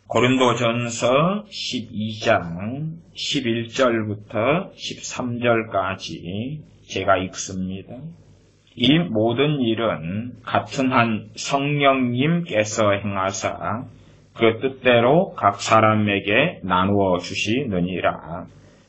고린도전서 12장 11절부터 13절까지 제가 읽습니다. 이 모든 일은 같은 한 성령님께서 행하사 그 뜻대로 각 사람에게 나누어 주시느니라.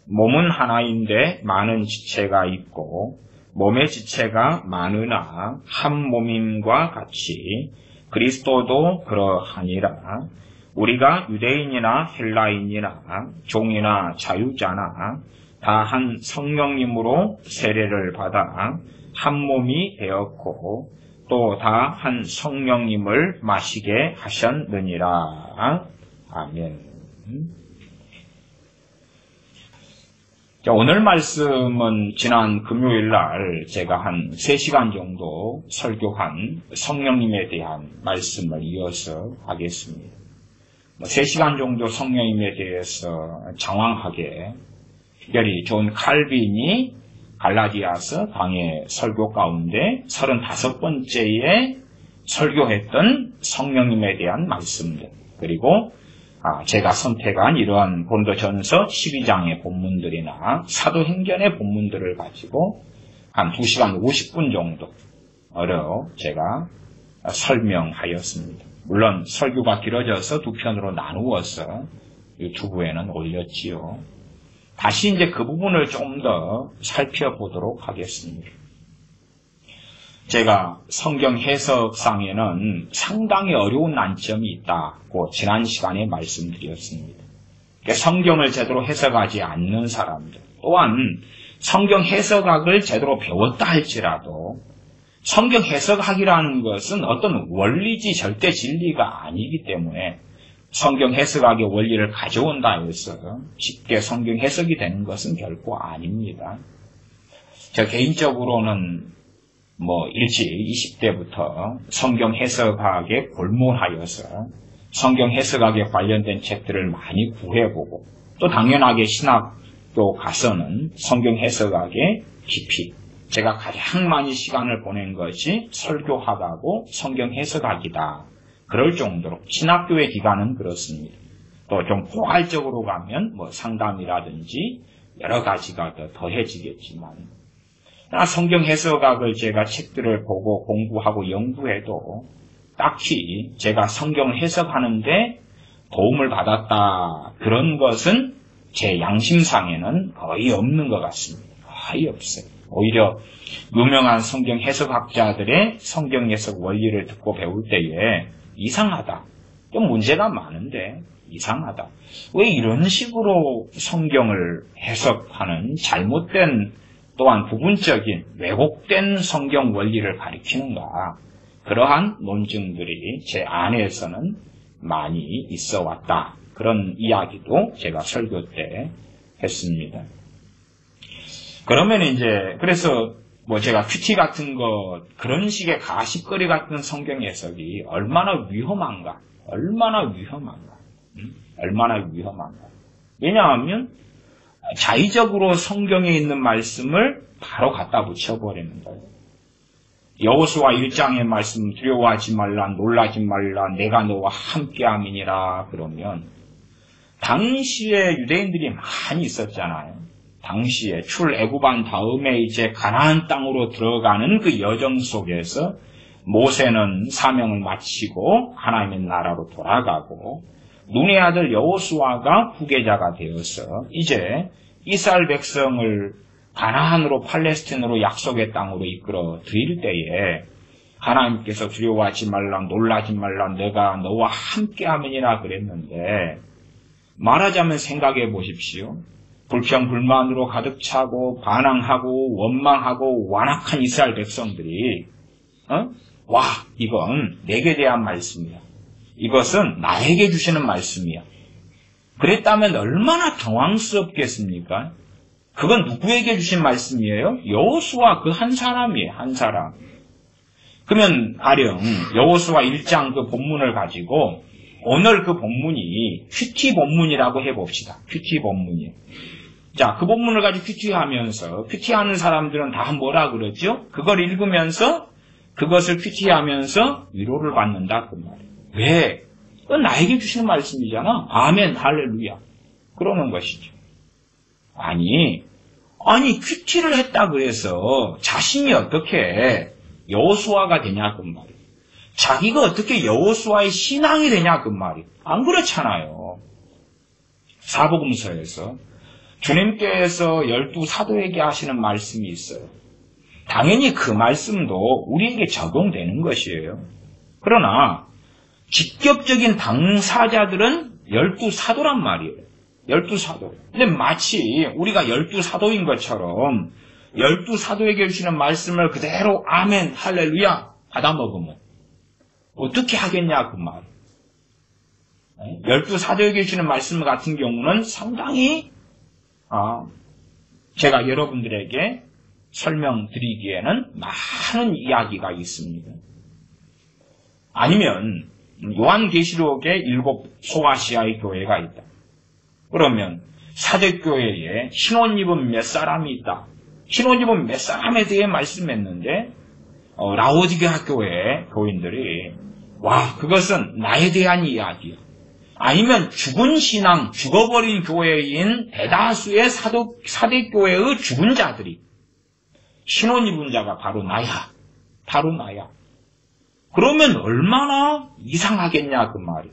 몸은 하나인데 많은 지체가 있고 몸의 지체가 많으나 한 몸임과 같이 그리스도도 그러하니라. 우리가 유대인이나 헬라인이나 종이나 자유자나 다 한 성령님으로 세례를 받아 한 몸이 되었고 또 다 한 성령님을 마시게 하셨느니라. 아멘. 자, 오늘 말씀은 지난 금요일 날 제가 한 3시간 정도 설교한 성령님에 대한 말씀을 이어서 하겠습니다. 3시간 정도 성령님에 대해서 장황하게 특별히 존 칼빈이 갈라디아서 강의 설교 가운데 35번째에 설교했던 성령님에 대한 말씀들, 그리고 제가 선택한 이러한 고린도전서 12장의 본문들이나 사도행전의 본문들을 가지고 한 2시간 50분 정도로 제가 설명하였습니다. 물론 설교가 길어져서 두 편으로 나누어서 유튜브에는 올렸지요. 다시 이제 그 부분을 좀 더 살펴보도록 하겠습니다. 제가 성경 해석상에는 상당히 어려운 난점이 있다고 지난 시간에 말씀드렸습니다. 성경을 제대로 해석하지 않는 사람들, 또한 성경 해석학을 제대로 배웠다 할지라도 성경 해석학이라는 것은 어떤 원리지 절대 진리가 아니기 때문에 성경 해석학의 원리를 가져온다 해서 쉽게 성경 해석이 되는 것은 결코 아닙니다. 저 개인적으로는 일찍 20대부터 성경 해석학에 골몰하여서 성경 해석학에 관련된 책들을 많이 구해보고 또 당연하게 신학교 가서는 성경 해석학에 깊이 제가 가장 많이 시간을 보낸 것이 설교학하고 성경 해석학이다. 그럴 정도로 신학교의 기간은 그렇습니다. 또 좀 포괄적으로 가면 상담이라든지 여러 가지가 더 더해지겠지만 성경 해석학을 제가 책들을 보고 공부하고 연구해도 딱히 제가 성경을 해석하는데 도움을 받았다 그런 것은 제 양심상에는 거의 없는 것 같습니다. 거의 없어요. 오히려 유명한 성경 해석학자들의 성경 해석 원리를 듣고 배울 때에 이상하다. 좀 문제가 많은데 이상하다. 왜 이런 식으로 성경을 해석하는 잘못된 또한 부분적인 왜곡된 성경 원리를 가리키는가. 그러한 논증들이 제 안에서는 많이 있어 왔다. 그런 이야기도 제가 설교 때 했습니다. 그러면 그래서 제가 큐티 같은 것, 그런 식의 가십거리 같은 성경 해석이 얼마나 위험한가. 왜냐하면 자의적으로 성경에 있는 말씀을 바로 갖다 붙여버리는 거예요. 여호수아 1장의 말씀, 두려워하지 말라, 놀라지 말라, 내가 너와 함께함이니라 그러면 당시에 유대인들이 많이 있었잖아요. 당시에 출애굽한 다음에 이제 가나안 땅으로 들어가는 그 여정 속에서 모세는 사명을 마치고 하나님의 나라로 돌아가고 눈의 아들 여호수아가 후계자가 되어서 이제 이스라엘 백성을 가나안으로 팔레스틴으로 약속의 땅으로 이끌어 드릴 때에 하나님께서 두려워하지 말라, 놀라지 말라, 내가 너와 함께하면이라 그랬는데 말하자면 생각해 보십시오. 불평불만으로 가득 차고 반항하고 원망하고 완악한 이스라엘 백성들이 와, 이건 내게 대한 말씀이야. 이것은 나에게 주시는 말씀이야. 그랬다면 얼마나 당황스럽겠습니까? 그건 누구에게 주신 말씀이에요? 여호수아 그 한 사람이에요. 한 사람. 그러면 가령 여호수아 1장 그 본문을 가지고 오늘 그 본문이 큐티 본문이라고 해봅시다. 큐티 본문이에요. 자, 그 본문을 가지고 큐티하면서 큐티하는 사람들은 다 뭐라 그러죠? 그걸 읽으면서 그것을 큐티하면서 위로를 받는다 그 말이에요. 왜? 그건 나에게 주시는 말씀이잖아. 아멘, 할렐루야. 그러는 것이죠. 아니, 큐티를 했다 그래서 자신이 어떻게 여호수아가 되냐 그 말이에요. 자기가 어떻게 여호수아의 신앙이 되냐 그 말이에요. 안 그렇잖아요. 사복음서에서 주님께서 12사도에게 하시는 말씀이 있어요. 당연히 그 말씀도 우리에게 적용되는 것이에요. 그러나 직접적인 당사자들은 12사도란 말이에요. 12사도. 근데 마치 우리가 12사도인 것처럼 12사도에게 주시는 말씀을 그대로 아멘, 할렐루야 받아먹으면 어떻게 하겠냐 그 말. 12사도에게 주시는 말씀 같은 경우는 상당히 제가 여러분들에게 설명드리기에는 많은 이야기가 있습니다. 아니면 요한계시록에 7 소아시아의 교회가 있다. 그러면 사대교회에 신혼 입은 몇 사람이 있다. 신혼 입은 몇 사람에 대해 말씀했는데 라오디게아 교회 교인들이 그것은 나에 대한 이야기야. 아니면 죽은 신앙, 죽어버린 교회인 대다수의 사대교회의 죽은 자들이 신혼 입은 자가 바로 나야. 바로 나야. 그러면 얼마나 이상하겠냐 그 말이야.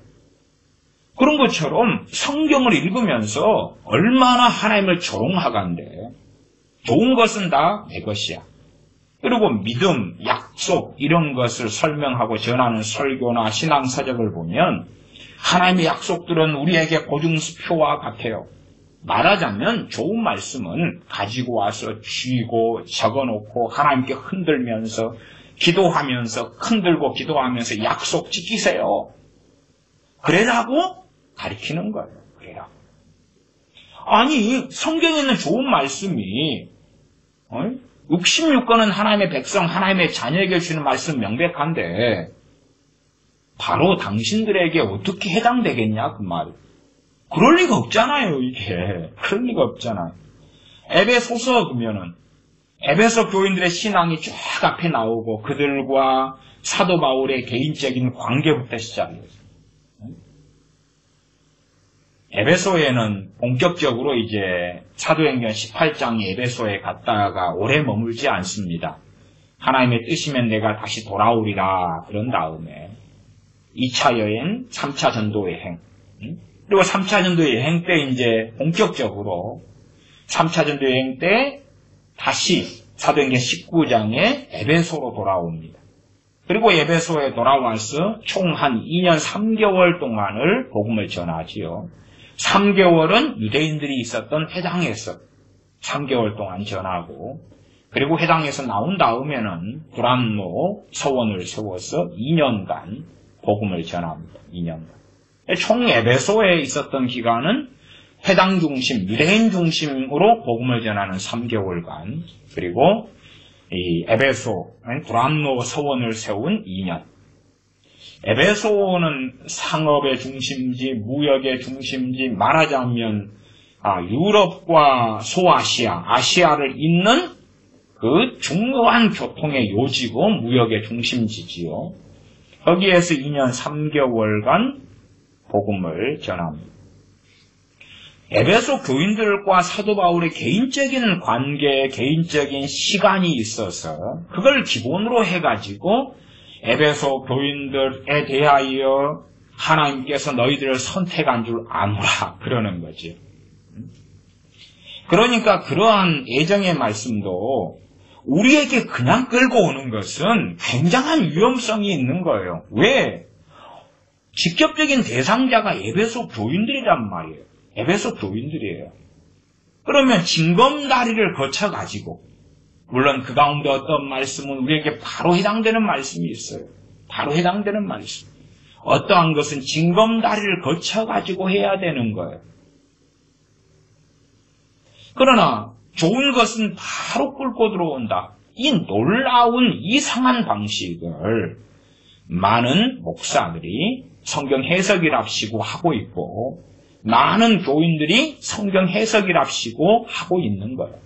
그런 것처럼 성경을 읽으면서 얼마나 하나님을 조롱하간데 좋은 것은 다 내 것이야. 그리고 믿음, 약속 이런 것을 설명하고 전하는 설교나 신앙서적을 보면 하나님의 약속들은 우리에게 고등수표와 같아요. 말하자면 좋은 말씀은 가지고 와서 쥐고 적어놓고 하나님께 흔들면서 기도하면서 흔들고 기도하면서 약속 지키세요. 그래라고 가르치는 거예요. 그래라. 아니 성경에 있는 좋은 말씀이 66권은 하나님의 백성, 하나님의 자녀에게 주는 말씀 명백한데 바로 당신들에게 어떻게 해당되겠냐 그 말이에요. 그럴 리가 없잖아요 이게. 그럴 리가 없잖아요. 에베소서 보면은 에베소 교인들의 신앙이 쫙 앞에 나오고 그들과 사도 바울의 개인적인 관계부터 시작해요. 에베소에는 본격적으로 이제 사도행전 18장이 에베소에 갔다가 오래 머물지 않습니다. 하나님의 뜻이면 내가 다시 돌아오리라 그런 다음에 2차 여행, 3차 전도 여행 그리고 3차 전도 여행 때 이제 본격적으로 3차 전도 여행 때 다시 사도행전 19장에 에베소로 돌아옵니다. 그리고 에베소에 돌아와서 총 한 2년 3개월 동안을 복음을 전하지요. 3개월은 유대인들이 있었던 회당에서 3개월 동안 전하고 그리고 회당에서 나온 다음에는 브란노 서원을 세워서 2년간 복음을 전합니다. 2년간. 총 에베소에 있었던 기간은 회당 중심, 유대인 중심으로 복음을 전하는 3개월간 그리고 이 에베소, 브란노 서원을 세운 2년. 에베소는 상업의 중심지, 무역의 중심지, 말하자면 유럽과 소아시아, 아시아를 잇는 그 중요한 교통의 요지고 무역의 중심지지요. 거기에서 2년 3개월간 복음을 전합니다. 에베소 교인들과 사도 바울의 개인적인 관계, 개인적인 시간이 있어서 그걸 기본으로 해가지고 에베소 교인들에 대하여 하나님께서 너희들을 선택한 줄 아노라 그러는 거죠. 그러니까 그러한 애정의 말씀도 우리에게 그냥 끌고 오는 것은 굉장한 위험성이 있는 거예요. 왜? 직접적인 대상자가 에베소 교인들이란 말이에요. 에베소 교인들이에요. 그러면 징검다리를 거쳐가지고 물론 그 가운데 어떤 말씀은 우리에게 바로 해당되는 말씀이 있어요. 바로 해당되는 말씀. 어떠한 것은 징검다리를 거쳐가지고 해야 되는 거예요. 그러나 좋은 것은 바로 끌고 들어온다. 이 놀라운 이상한 방식을 많은 목사들이 성경 해석이랍시고 하고 있고 많은 교인들이 성경 해석이랍시고 하고 있는 거예요.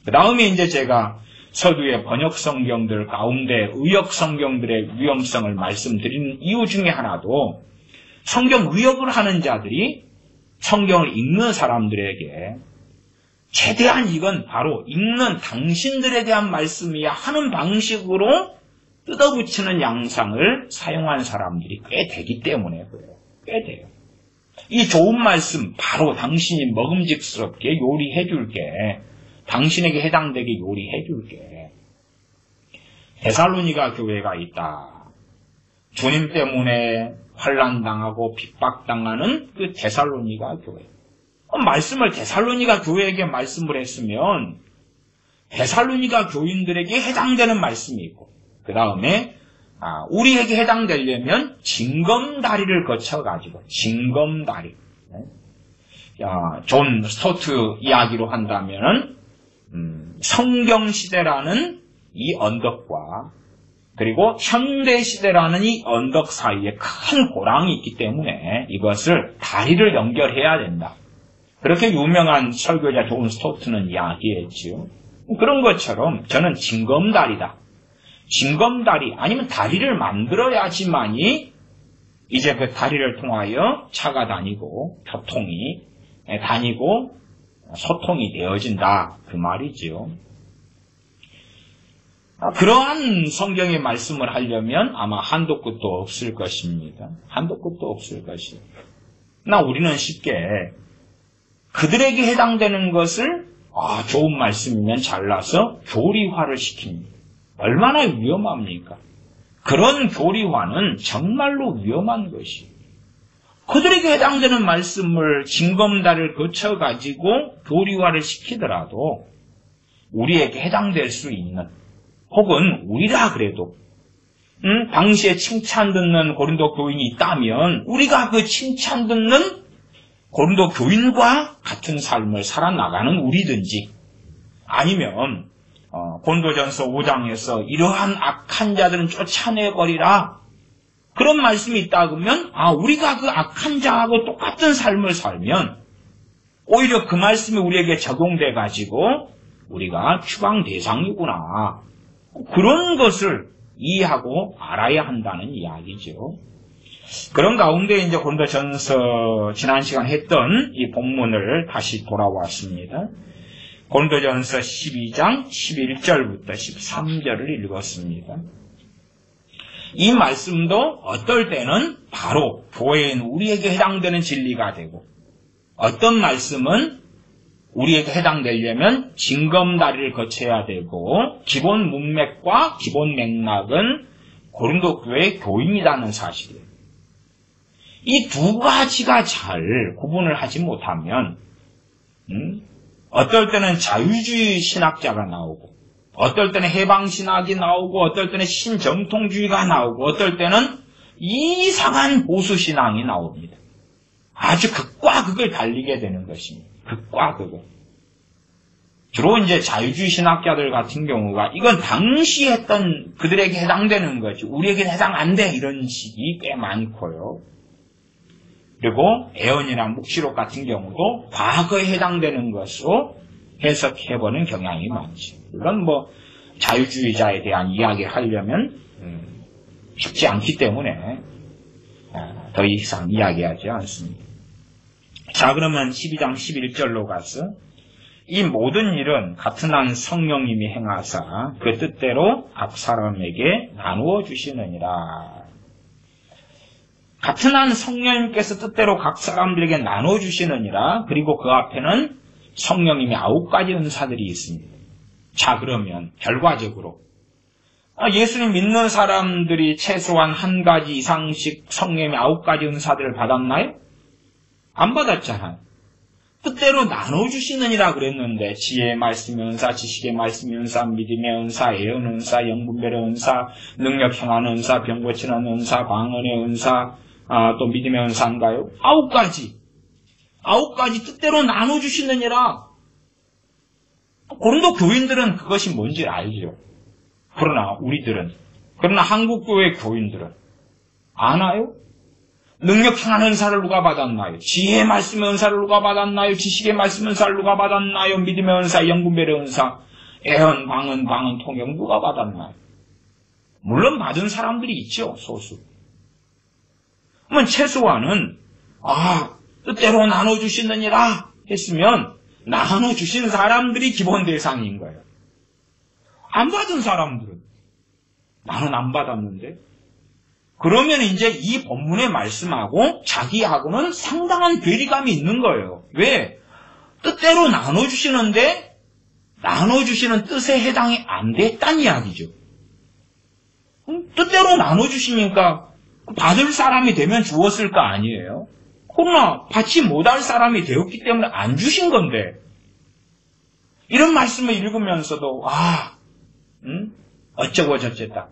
그 다음에 이제 제가 서두의 번역 성경들 가운데 의역 성경들의 위험성을 말씀드리는 이유 중에 하나도 성경 의역을 하는 자들이 성경을 읽는 사람들에게 최대한 이건 바로 읽는 당신들에 대한 말씀이야 하는 방식으로 뜯어붙이는 양상을 사용한 사람들이 꽤 되기 때문에 그래요. 꽤 돼요. 이 좋은 말씀 바로 당신이 먹음직스럽게 요리해 줄게. 당신에게 해당되게 요리해 줄게. 데살로니가 교회가 있다. 주님 때문에 환난당하고 핍박당하는 그 데살로니가 교회. 말씀을 데살로니가 교회에게 말씀을 했으면 데살로니가 교인들에게 해당되는 말씀이 있고 그 다음에 우리에게 해당되려면 징검다리를 거쳐가지고 징검다리. 존 스토트 이야기로 한다면은 성경시대라는 이 언덕과 그리고 현대시대라는 이 언덕 사이에 큰 고랑이 있기 때문에 이것을 다리를 연결해야 된다. 그렇게 유명한 설교자 존 스토트는 이야기했지요. 그런 것처럼 저는 징검다리다. 징검다리 아니면 다리를 만들어야지만이 이제 그 다리를 통하여 차가 다니고 교통이 다니고 소통이 되어진다. 그 말이지요. 그러한 성경의 말씀을 하려면 아마 한도 끝도 없을 것입니다. 한도 끝도 없을 것이에요. 그러나 우리는 쉽게 그들에게 해당되는 것을 좋은 말씀이면 잘라서 교리화를 시킵니다. 얼마나 위험합니까? 그런 교리화는 정말로 위험한 것이에요. 그들에게 해당되는 말씀을 징검다리를 거쳐가지고 교리화를 시키더라도 우리에게 해당될 수 있는 혹은 우리라 그래도 당시에 칭찬 듣는 고린도 교인이 있다면 우리가 그 칭찬 듣는 고린도 교인과 같은 삶을 살아나가는 우리든지 아니면 고린도전서 5장에서 이러한 악한 자들은 쫓아내버리라 그런 말씀이 있다 그러면 우리가 그 악한 자하고 똑같은 삶을 살면 오히려 그 말씀이 우리에게 적용돼 가지고 우리가 추방 대상이구나 그런 것을 이해하고 알아야 한다는 이야기죠. 그런 가운데 이제 고린도전서 지난 시간 했던 이 본문을 다시 돌아왔습니다. 고린도전서 12장 11절부터 13절을 읽었습니다. 이 말씀도 어떨 때는 바로 교회인 우리에게 해당되는 진리가 되고 어떤 말씀은 우리에게 해당되려면 징검다리를 거쳐야 되고 기본 문맥과 기본 맥락은 고린도 교회의 교인이라는 사실이에요. 이 두 가지가 잘 구분을 하지 못하면 어떨 때는 자유주의 신학자가 나오고 어떨 때는 해방신학이 나오고 어떨 때는 신정통주의가 나오고 어떨 때는 이상한 보수신앙이 나옵니다. 아주 극과 극을 달리게 되는 것입니다. 극과 극을. 주로 이제 자유주의 신학자들 같은 경우가 이건 당시 했던 그들에게 해당되는 거지 우리에게 해당 안 돼 이런 식이 꽤 많고요. 그리고 애언이나 묵시록 같은 경우도 과거에 해당되는 것으로 해석해보는 경향이 많죠. 물론 자유주의자에 대한 이야기를 하려면 쉽지 않기 때문에 더 이상 이야기하지 않습니다. 자, 그러면 12장 11절로 가서 이 모든 일은 같은 한 성령님이 행하사 그 뜻대로 각 사람에게 나누어 주시느니라. 같은 한 성령님께서 뜻대로 각 사람들에게 나누어 주시느니라. 그리고 그 앞에는 성령님의 9가지 은사들이 있습니다. 자, 그러면 결과적으로 예수님 믿는 사람들이 최소한 한 가지 이상씩 성령님의 9가지 은사들을 받았나요? 안 받았잖아요. 뜻대로 나눠주시느니라 그랬는데 지혜의 말씀의 은사, 지식의 말씀의 은사, 믿음의 은사, 예언 은사, 영분별의 은사, 능력 행하는 은사, 병 고치는 은사, 방언의 은사, 또 믿음의 은사인가요? 9가지. 9가지 뜻대로 나눠주시느니라. 고린도 교인들은 그것이 뭔지 알죠. 그러나 한국교회 교인들은 아나요? 능력 행하는 은사를 누가 받았나요? 지혜의 말씀의 은사를 누가 받았나요? 지식의 말씀의 은사를 누가 받았나요? 믿음의 은사, 영분별의 은사, 애언, 방언, 통역 누가 받았나요? 물론 받은 사람들이 있죠, 소수. 그러면 최소한은 뜻대로 나눠주시느니라 했으면 나눠주신 사람들이 기본 대상인 거예요. 안 받은 사람들은 나는 안 받았는데 그러면 이제 이 본문의 말씀하고 자기하고는 상당한 괴리감이 있는 거예요. 왜? 뜻대로 나눠주시는데 나눠주시는 뜻에 해당이 안 됐단 이야기죠. 뜻대로 나눠주시니까 받을 사람이 되면 주었을 거 아니에요. 그러나 받지 못할 사람이 되었기 때문에 안 주신 건데 이런 말씀을 읽으면서도 어쩌고 저쩌다.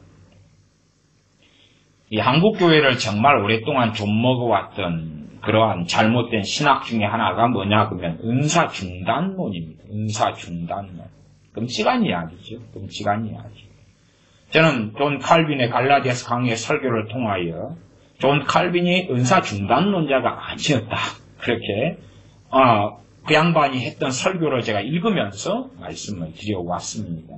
이 한국교회를 정말 오랫동안 좀먹어왔던 그러한 잘못된 신학 중에 하나가 뭐냐 그러면 은사중단론입니다. 은사중단론. 끔찍한 이야기죠. 끔찍한 이야기. 저는 존 칼빈의 갈라디아서 강의 설교를 통하여 존 칼빈이 은사중단론자가 아니었다. 그렇게 그 양반이 했던 설교를 제가 읽으면서 말씀을 드려왔습니다.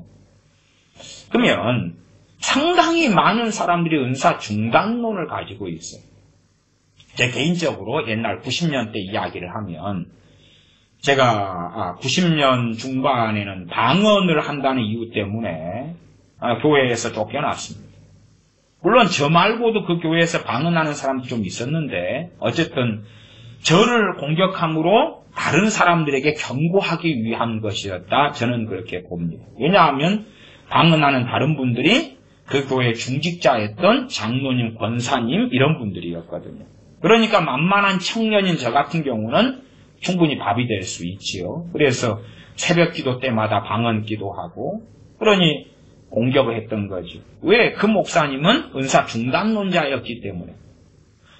그러면 상당히 많은 사람들이 은사중단론을 가지고 있어요. 제 개인적으로 옛날 90년대 이야기를 하면 제가 90년 중반에는 방언을 한다는 이유 때문에 교회에서 쫓겨났습니다. 물론 저 말고도 그 교회에서 방언하는 사람도 좀 있었는데 어쨌든 저를 공격함으로 다른 사람들에게 경고하기 위한 것이었다. 저는 그렇게 봅니다. 왜냐하면 방언하는 다른 분들이 그 교회 중직자였던 장로님, 권사님 이런 분들이었거든요. 그러니까 만만한 청년인 저 같은 경우는 충분히 밥이 될 수 있지요. 그래서 새벽 기도 때마다 방언 기도하고 그러니 공격을 했던 거죠. 왜? 그 목사님은 은사 중단론자였기 때문에.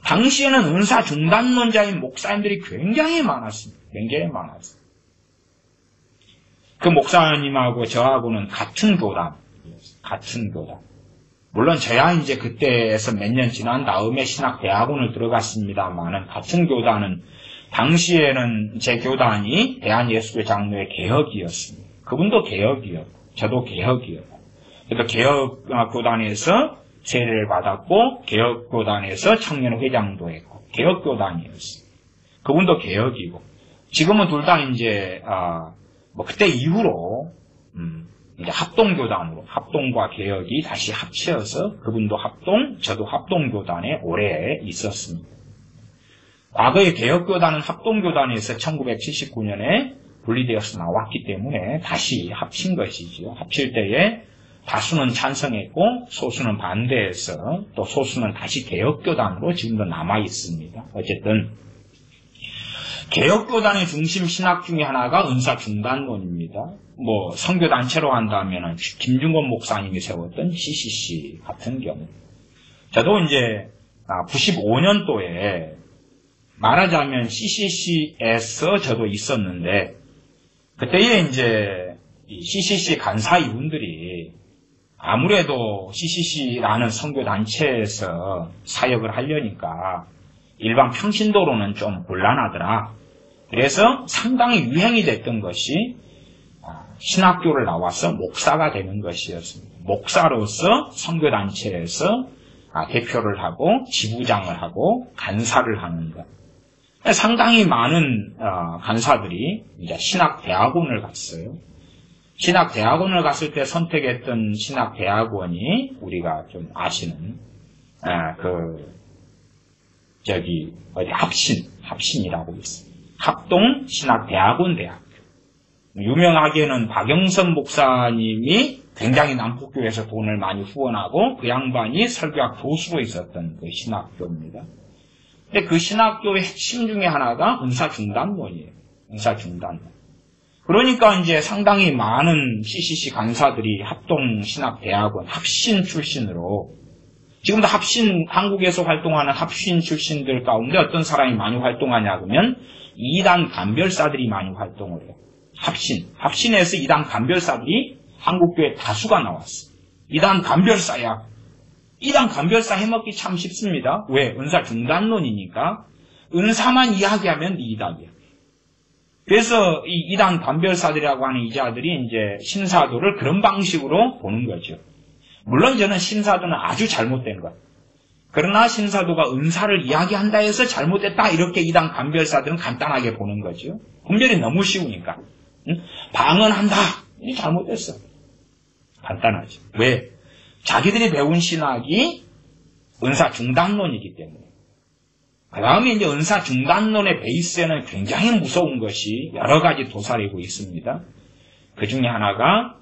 당시에는 은사 중단론자인 목사님들이 굉장히 많았습니다. 굉장히 많았어요. 그 목사님하고 저하고는 같은 교단. 물론 저야 이제 그때에서 몇 년 지난 다음에 신학대학원을 들어갔습니다만은 같은 교단은 당시에는 제 교단이 대한예수교 장로의 개혁이었습니다. 그분도 개혁이었고 저도 개혁이었고 그래서 개혁교단에서 세례를 받았고 개혁교단에서 청년회장도 했고 개혁교단이었어요. 그분도 개혁이고 지금은 둘 다 이제 그때 이후로 이제 합동교단으로 합동과 개혁이 다시 합쳐서 그분도 합동, 저도 합동교단에 오래 있었습니다. 과거의 개혁교단은 합동교단에서 1979년에 분리되어서 나왔기 때문에 다시 합친 것이지요. 합칠 때에 다수는 찬성했고 소수는 반대해서 또 소수는 다시 개혁교단으로 지금도 남아있습니다. 어쨌든 개혁교단의 중심 신학 중에 하나가 은사중단론입니다. 선교단체로 한다면 김중건 목사님이 세웠던 CCC 같은 경우. 저도 이제 95년도에 말하자면 CCC에서 저도 있었는데 그때에 이제 CCC 간사 이분들이 아무래도 CCC라는 선교단체에서 사역을 하려니까 일반 평신도로는 좀 곤란하더라. 그래서 상당히 유행이 됐던 것이 신학교를 나와서 목사가 되는 것이었습니다. 목사로서 선교단체에서 대표를 하고 지부장을 하고 간사를 하는 것. 상당히 많은 간사들이 이제 신학대학원을 갔어요. 신학대학원을 갔을 때 선택했던 신학대학원이 우리가 좀 아시는 합신이라고 있어요. 합동신학대학원대학교. 유명하게는 박영선 목사님이 굉장히 남북교회에서 돈을 많이 후원하고 그 양반이 설교학 교수로 있었던 그 신학교입니다. 근데 그 신학교의 핵심 중에 하나가 은사중단론이에요. 은사중단론. 그러니까 이제 상당히 많은 CCC 간사들이 합동신학대학원 합신 출신으로 지금도 한국에서 활동하는 합신 출신들 가운데 어떤 사람이 많이 활동하냐 그러면 이단 간별사들이 많이 활동을 해요. 합신에서 이단 간별사들이 한국교회 다수가 나왔어. 이단 간별사야. 이단 간별사 해먹기 참 쉽습니다. 왜? 은사 중단론이니까 은사만 이야기하면 이단이야. 그래서 이 이단 간별사들이라고 하는 이자들이 이제 신사도를 그런 방식으로 보는 거죠. 물론 저는 신사도는 아주 잘못된 것. 그러나 신사도가 은사를 이야기한다 해서 잘못됐다 이렇게 이단 감별사들은 간단하게 보는 거죠. 분별이 너무 쉬우니까. 방언한다. 이 잘못됐어. 간단하죠. 왜? 자기들이 배운 신학이 은사 중단론이기 때문에. 그 다음에 이제 은사 중단론의 베이스에는 굉장히 무서운 것이 여러 가지 도사리고 있습니다. 그 중에 하나가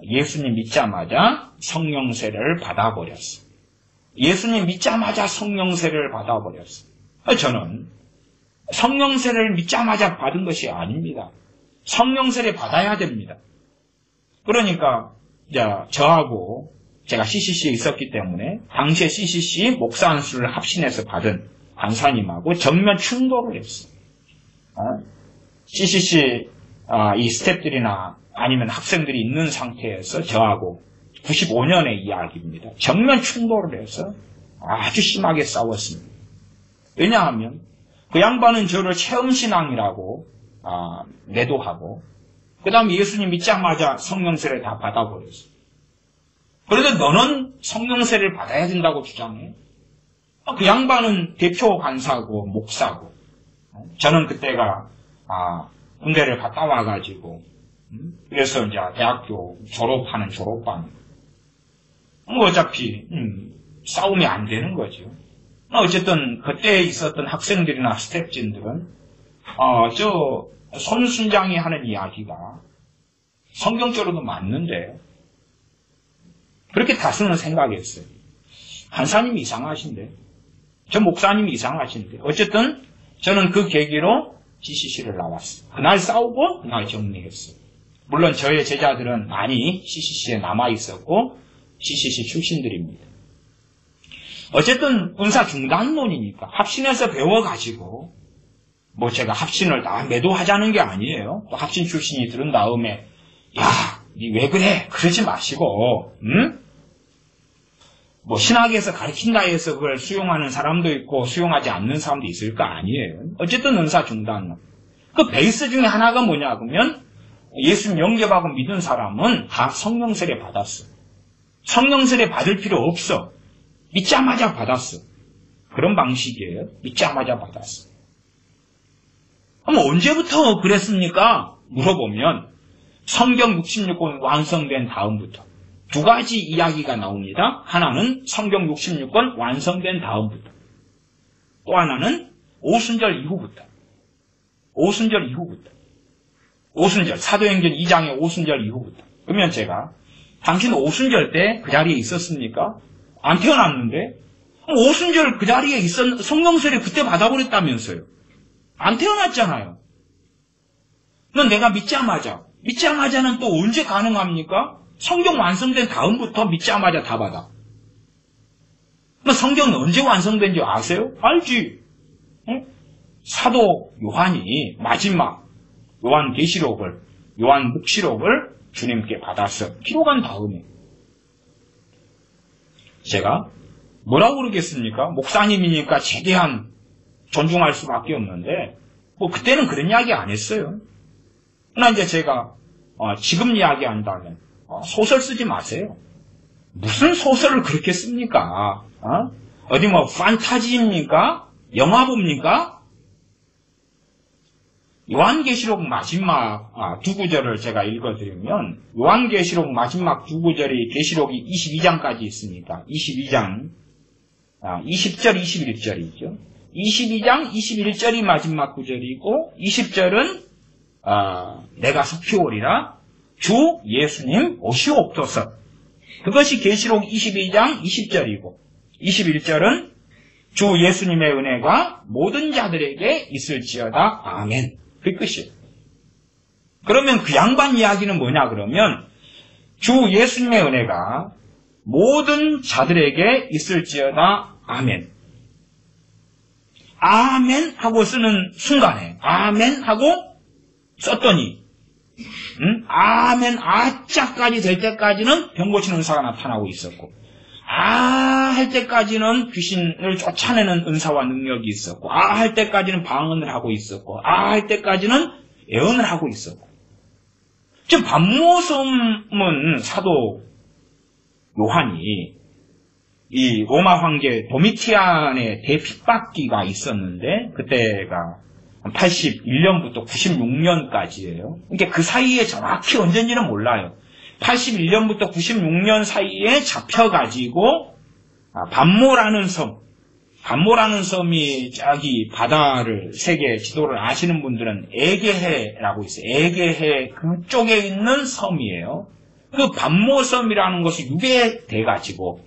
예수님 믿자마자 성령세례를 받아버렸어. 예수님 믿자마자 성령세례를 받아버렸어. 저는 성령세례를 믿자마자 받은 것이 아닙니다. 성령세례 받아야 됩니다. 그러니까 저하고 제가 CCC에 있었기 때문에 당시에 CCC 목사 안수를 합신해서 받은 강사님하고 정면 충돌을 했어요. CCC 이 스태프들이나 아니면 학생들이 있는 상태에서 저하고 95년의 이야기입니다. 정면 충돌을 해서 아주 심하게 싸웠습니다. 왜냐하면 그 양반은 저를 체험신앙이라고 매도하고 그 다음에 예수님 믿자마자 성령세례를 다 받아버렸어요. 그래도 너는 성령세례를 받아야 된다고 주장해. 그 양반은 대표 간사고 목사고 저는 그때가 군대를 갔다 와가지고 그래서 이제 대학교 졸업하는 졸업반 어차피 싸움이 안 되는 거죠. 어쨌든 그때 있었던 학생들이나 스태프진들은 저 손순장이 하는 이야기가 성경적으로도 맞는데 그렇게 다수는 생각했어요. 간사님이 이상하신데 저 목사님이 이상하신데 어쨌든 저는 그 계기로 CCC를 나왔어요. 그날 싸우고 그날 정리했어요. 물론 저의 제자들은 많이 CCC에 남아있었고 CCC 출신들입니다. 어쨌든 은사 중단론이니까 합신해서 배워가지고 제가 합신을 다 매도하자는 게 아니에요. 또 합신 출신이 들은 다음에 니 왜 그래? 그러지 마시고 신학에서 가르친다 해서 그걸 수용하는 사람도 있고 수용하지 않는 사람도 있을 거 아니에요. 어쨌든 은사 중단론. 그 베이스 중에 하나가 뭐냐 그러면 예수님 영접하고 믿은 사람은 다 성령세례 받았어. 성령세례 받을 필요 없어. 믿자마자 받았어. 그런 방식이에요. 믿자마자 받았어. 그럼 언제부터 그랬습니까? 물어보면 성경 66권 완성된 다음부터 두 가지 이야기가 나옵니다. 하나는 성경 66권 완성된 다음부터 또 하나는 오순절 이후부터 오순절 사도행전 2장의 오순절 이후부터. 그러면 제가 당신 오순절 때 그 자리에 있었습니까? 안 태어났는데 오순절 그 자리에 성령세례 그때 받아버렸다면서요. 안 태어났잖아요. 그럼 내가 믿자마자는 또 언제 가능합니까? 성경 완성된 다음부터 믿자마자 다 받아. 그럼 성경은 언제 완성된지 아세요? 알지. 사도 요한이 마지막 요한 묵시록을 주님께 받았어. 기록한 다음에. 제가 뭐라고 그러겠습니까? 목사님이니까 최대한 존중할 수밖에 없는데, 그때는 그런 이야기 안 했어요. 그러나 이제 제가, 지금 이야기한다면, 소설 쓰지 마세요. 무슨 소설을 그렇게 씁니까? 어디 판타지입니까? 영화 봅니까? 요한계시록 마지막 두 구절을 제가 읽어드리면 요한계시록 마지막 두 구절이 계시록이 22장까지 있으니까 22장 20절 21절이죠. 22장 21절이 마지막 구절이고 20절은 내가 속히 오리라 주 예수님 오시옵소서. 그것이 계시록 22장 20절이고 21절은 주 예수님의 은혜가 모든 자들에게 있을지어다. 아멘. 그 끝이에요. 그러면 그 양반 이야기는 뭐냐 그러면 주 예수님의 은혜가 모든 자들에게 있을지어다. 아멘. 아멘 하고 쓰는 순간에 아멘 하고 썼더니 아멘 아짜까지 될 때까지는 병 고치는 은사가 나타나고 있었고 할 때까지는 귀신을 쫓아내는 은사와 능력이 있었고 할 때까지는 방언을 하고 있었고 할 때까지는 예언을 하고 있었고 지금 반모섬은 사도 요한이 이 로마 황제 도미티안의 대핍박기가 있었는데 그때가 81년부터 96년까지예요. 그러니까 그 사이에 정확히 언제인지는 몰라요. 81년부터 96년 사이에 잡혀가지고 반모라는 섬이 저기 바다를 세계 지도를 아시는 분들은 에게해라고 있어요. 에게해 그쪽에 있는 섬이에요. 그 반모섬이라는 것이 유배돼가지고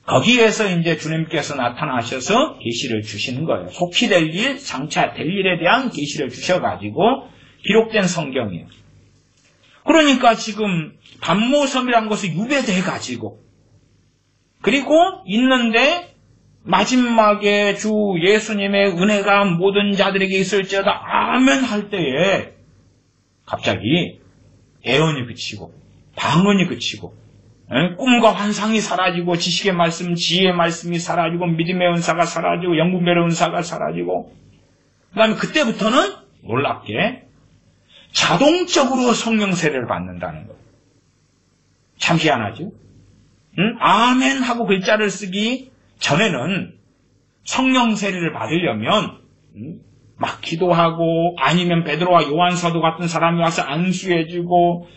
거기에서 이제 주님께서 나타나셔서 계시를 주시는 거예요. 속히 될 일, 장차 될 일에 대한 계시를 주셔가지고 기록된 성경이에요. 그러니까 지금 반모섬이라는 것이 유배돼가지고 그리고 있는데 마지막에 주 예수님의 은혜가 모든 자들에게 있을지어다 아멘 할 때에 갑자기 애언이 그치고 방언이 그치고 꿈과 환상이 사라지고 지식의 말씀, 지혜의 말씀이 사라지고 믿음의 은사가 사라지고 영분별의 은사가 사라지고 그 다음에 그때부터는 놀랍게 자동적으로 성령 세례를 받는다는 거예요. 참 희한하죠? 아멘 하고 글자를 쓰기 전에는 성령 세례를 받으려면 막 기도하고 아니면 베드로와 요한 사도 같은 사람이 와서 안수해주고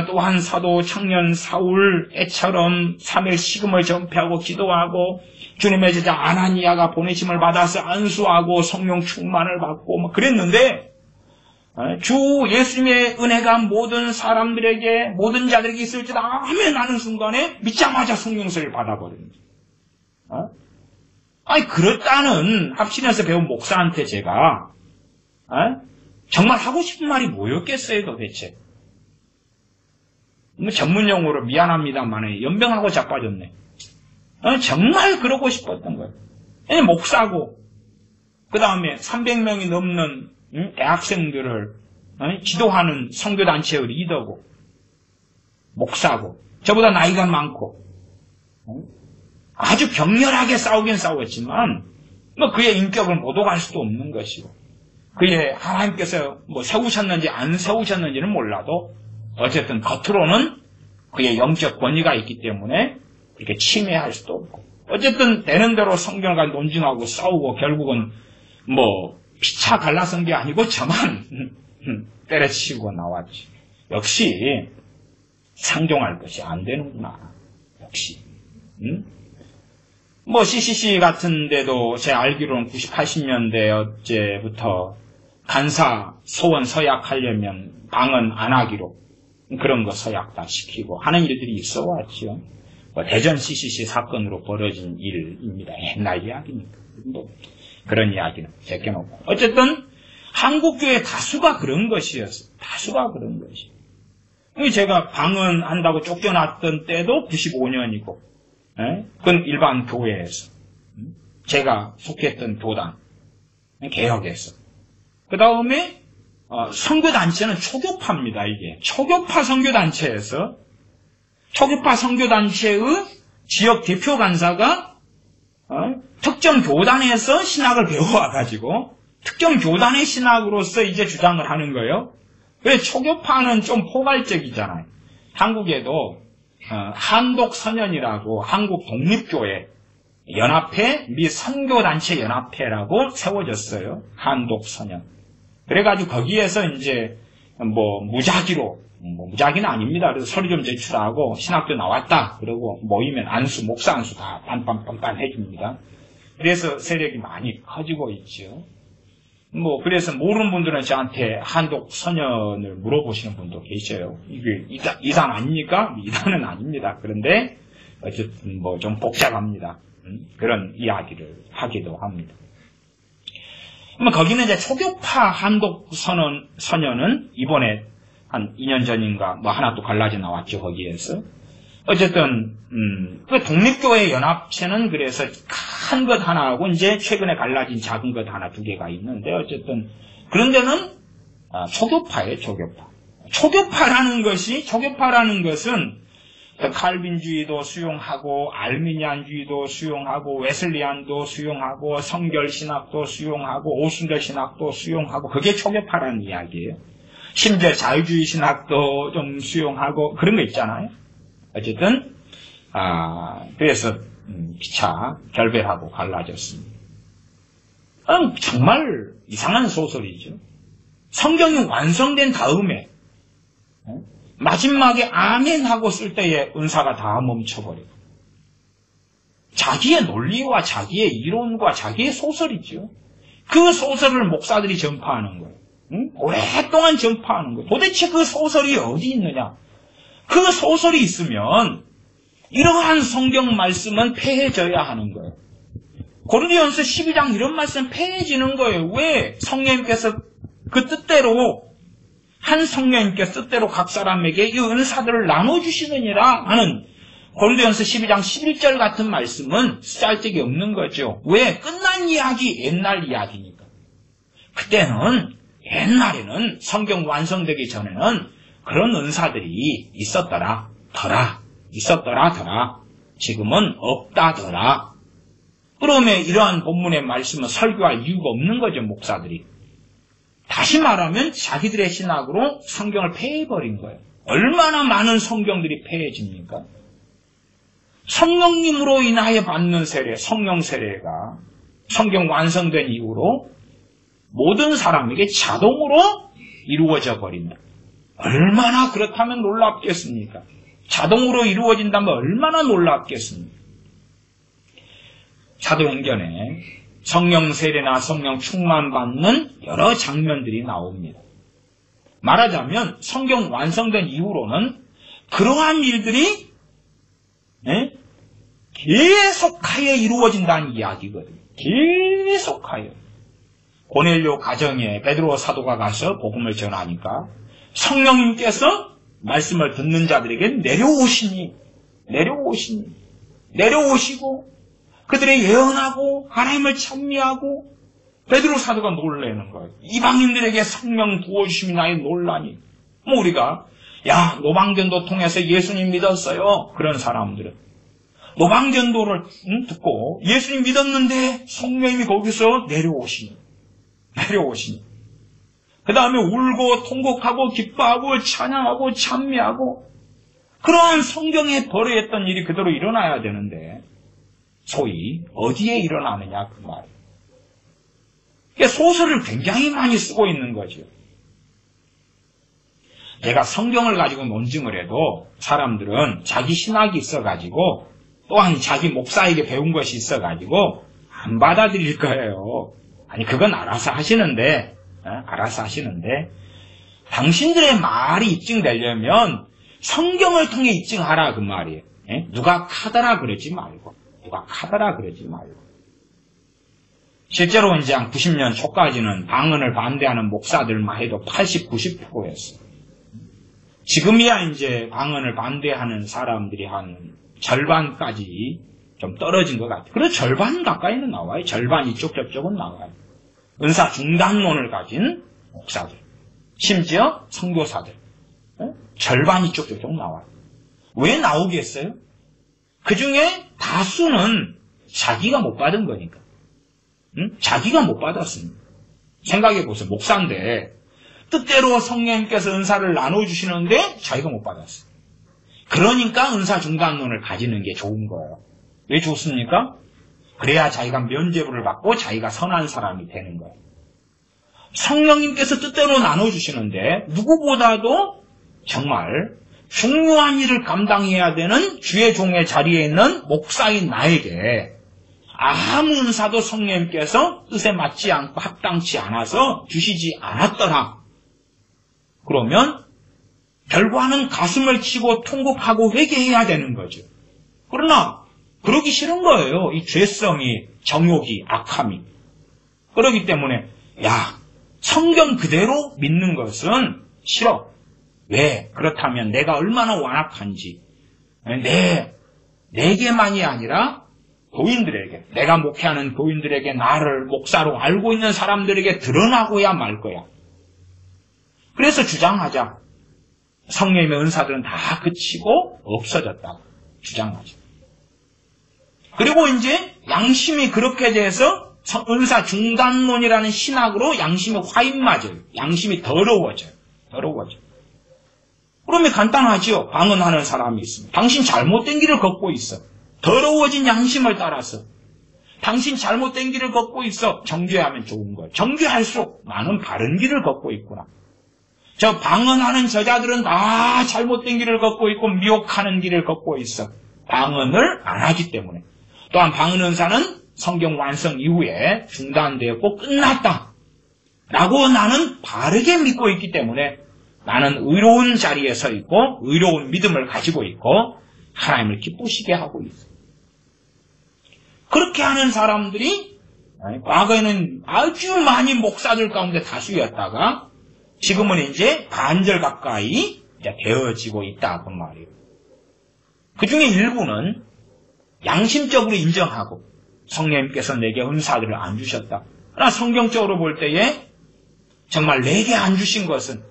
또한 사도 청년 사울애처럼 3일 식음을 전폐하고 기도하고 주님의 제자 아나니아가 보내심을 받아서 안수하고 성령 충만을 받고 막 그랬는데 주 예수님의 은혜가 모든 사람들에게 모든 자들에게 있을지다 아멘 하는 순간에 믿자마자 성령 세례를 받아버립니다. 아니 그렇다는 합신에서 배운 목사한테 제가 정말 하고 싶은 말이 뭐였겠어요 도대체. 전문용어로 미안합니다만 연병하고 자빠졌네. 정말 그러고 싶었던 거예요. 목사고 그 다음에 300명이 넘는 대학생들을 지도하는 선교단체의 리더고 목사고 저보다 나이가 많고 아주 격렬하게 싸우긴 싸웠지만 그의 인격을 못 오갈 수도 없는 것이고 그의 하나님께서 세우셨는지 안 세우셨는지는 몰라도 어쨌든 겉으로는 그의 영적 권위가 있기 때문에 그렇게 침해할 수도 없고 어쨌든 되는 대로 성경과 논증하고 싸우고 결국은 피차 갈라선 게 아니고 저만 때려치고 나왔지. 역시 상종할 것이 안 되는구나. 역시. CCC 같은 데도 제 알기로는 90, 80년대부터 간사 소원 서약하려면 방언 안 하기로 그런 거 서약 다 시키고 하는 일들이 있어 왔죠. 대전 CCC 사건으로 벌어진 일입니다. 옛날 이야기니까. 그런 이야기는 제껴놓고. 어쨌든 한국교회 다수가 그런 것이었어요. 다수가 그런 것이. 제가 방언한다고 쫓겨났던 때도 95년이고 그건 일반 교회에서 제가 속했던 교단 개혁에서 그 다음에 선교단체는 초교파입니다. 이게 초교파 선교단체에서 초교파 선교단체의 지역 대표 간사가 특정 교단에서 신학을 배워와가지고 특정 교단의 신학으로서 이제 주장을 하는 거예요. 그래서 초교파는 좀 포괄적이잖아요. 한국에도 한독선연이라고 한국 독립교회 연합회 및 선교단체 연합회라고 세워졌어요. 한독선연. 그래가지고 거기에서 이제 무작위로 무작위는 아닙니다. 그래서 서류 좀 제출하고 신학교 나왔다. 그러고 모이면 안수, 목사 안수 다 빤빤빤빤 해줍니다. 그래서 세력이 많이 커지고 있죠. 그래서 모르는 분들은 저한테 한독 선연을 물어보시는 분도 계셔요. 이게 이단 아닙니까? 이단은 아닙니다. 그런데 어쨌든 좀 복잡합니다. 그런 이야기를 하기도 합니다. 거기는 이제 초교파 한독 선연은 이번에 한 2년 전인가 하나 또 갈라져 나왔죠. 거기에서. 어쨌든 그 독립교회 연합체는 그래서 큰 것 하나하고 이제 최근에 갈라진 작은 것 하나 두 개가 있는데 어쨌든 그런 데는 초교파예요. 초교파. 초교파라는 것은 칼빈주의도 수용하고 알미니안주의도 수용하고 웨슬리안도 수용하고 성결신학도 수용하고 오순절 신학도 수용하고 그게 초교파라는 이야기예요. 심지어 자유주의 신학도 좀 수용하고 그런 거 있잖아요. 어쨌든 그래서 기차 결별하고 갈라졌습니다. 정말 이상한 소설이죠. 성경이 완성된 다음에 마지막에 아멘 하고 쓸 때에 은사가 다 멈춰버리고 자기의 논리와 자기의 이론과 자기의 소설이죠. 그 소설을 목사들이 전파하는 거예요. 오랫동안 전파하는 거예요. 도대체 그 소설이 어디 있느냐? 그 소설이 있으면 이러한 성경 말씀은 폐해져야 하는 거예요. 고린도전서 12장 이런 말씀 폐해지는 거예요. 왜? 성령님께서 그 뜻대로 한 성령님께서 뜻대로 각 사람에게 이 은사들을 나눠주시느니라 하는 고린도전서 12장 11절 같은 말씀은 쓰잘데기 없는 거죠. 왜? 끝난 이야기, 옛날 이야기니까. 그때는 옛날에는 성경 완성되기 전에는 그런 은사들이 있었더라 더라. 지금은 없다더라. 그러면 이러한 본문의 말씀은 설교할 이유가 없는 거죠, 목사들이. 다시 말하면 자기들의 신학으로 성경을 폐해버린 거예요. 얼마나 많은 성경들이 폐해집니까? 성령님으로 인하여 받는 세례, 성령 세례가 성경 완성된 이후로 모든 사람에게 자동으로 이루어져 버린다. 얼마나 그렇다면 놀랍겠습니까? 자동으로 이루어진다면 얼마나 놀랍겠습니까? 사도행전에 성령 세례나 성령 충만 받는 여러 장면들이 나옵니다. 말하자면 성경 완성된 이후로는 그러한 일들이 계속하여 이루어진다는 이야기거든요. 계속하여. 고넬료 가정에 베드로 사도가 가서 복음을 전하니까 성령님께서 말씀을 듣는 자들에게 내려오시고 그들의 예언하고 하나님을 찬미하고 베드로 사도가 놀라는 거예요. 이방인들에게 성령 부어주심이 나의 놀라니. 우리가 노방전도 통해서 예수님 믿었어요. 그런 사람들은 노방전도를 듣고 예수님 믿었는데 성령님이 거기서 내려오시니 그 다음에 울고 통곡하고 기뻐하고 찬양하고 찬미하고 그러한 성경에 벌어졌던 일이 그대로 일어나야 되는데 소위 어디에 일어나느냐 그 말. 소설을 굉장히 많이 쓰고 있는 거죠. 내가 성경을 가지고 논증을 해도 사람들은 자기 신학이 있어가지고 또한 자기 목사에게 배운 것이 있어가지고 안 받아들일 거예요. 아니 그건 알아서 하시는데 당신들의 말이 입증되려면 성경을 통해 입증하라 그 말이에요. 누가 카더라 그러지 말고. 실제로 이제 한 90년 초까지는 방언을 반대하는 목사들만 해도 80, 90%였어요. 지금이야 이제 방언을 반대하는 사람들이 한 절반까지 좀 떨어진 것 같아요. 그래서 절반 가까이는 나와요. 절반 이쪽 저쪽은 나와요. 은사 중단론을 가진 목사들, 심지어 선교사들, 절반 이쪽 저쪽 나와요. 왜 나오겠어요? 그 중에 다수는 자기가 못 받은 거니까. 자기가 못 받았습니다. 생각해보세요. 목사인데 뜻대로 성령님께서 은사를 나눠주시는데 자기가 못 받았어요. 그러니까 은사 중단론을 가지는 게 좋은 거예요. 왜 좋습니까? 그래야 자기가 면죄부를 받고 자기가 선한 사람이 되는 거예요. 성령님께서 뜻대로 나눠주시는데 누구보다도 정말 중요한 일을 감당해야 되는 주의 종의 자리에 있는 목사인 나에게 아무 은사도 성령님께서 뜻에 맞지 않고 합당치 않아서 주시지 않았더라. 그러면 결과는 가슴을 치고 통곡하고 회개해야 되는 거죠. 그러나 그러기 싫은 거예요. 이 죄성이, 정욕이, 악함이. 그렇기 때문에 성경 그대로 믿는 것은 싫어. 왜? 그렇다면 내가 얼마나 완악한지 내게만이 아니라 교인들에게, 내가 목회하는 교인들에게, 나를 목사로 알고 있는 사람들에게 드러나고야 말 거야. 그래서 주장하자. 성령님의 은사들은 다 그치고 없어졌다. 주장하자. 그리고 이제 양심이 그렇게 돼서 은사 중단론이라는 신학으로 양심이 화인 맞아요. 양심이 더러워져요. 그러면 간단하죠. 방언하는 사람이 있습니다. 당신 잘못된 길을 걷고 있어. 더러워진 양심을 따라서 당신 잘못된 길을 걷고 있어. 정죄하면 좋은 거예요. 정죄할수록 나는 바른 길을 걷고 있구나. 저 방언하는 저자들은 다 잘못된 길을 걷고 있고 미혹하는 길을 걷고 있어. 방언을 안 하기 때문에. 또한 방언 은사는 성경 완성 이후에 중단되었고 끝났다 라고 나는 바르게 믿고 있기 때문에 나는 의로운 자리에 서 있고 의로운 믿음을 가지고 있고 하나님을 기쁘시게 하고 있어. 그렇게 하는 사람들이 과거에는 아주 많이 목사들 가운데 다수였다가 지금은 이제 반절 가까이 이제 되어지고 있다 그 말이에요. 그 중에 일부는 양심적으로 인정하고 성령님께서 내게 은사들을 안 주셨다. 그러나 성경적으로 볼 때에 정말 내게 안 주신 것은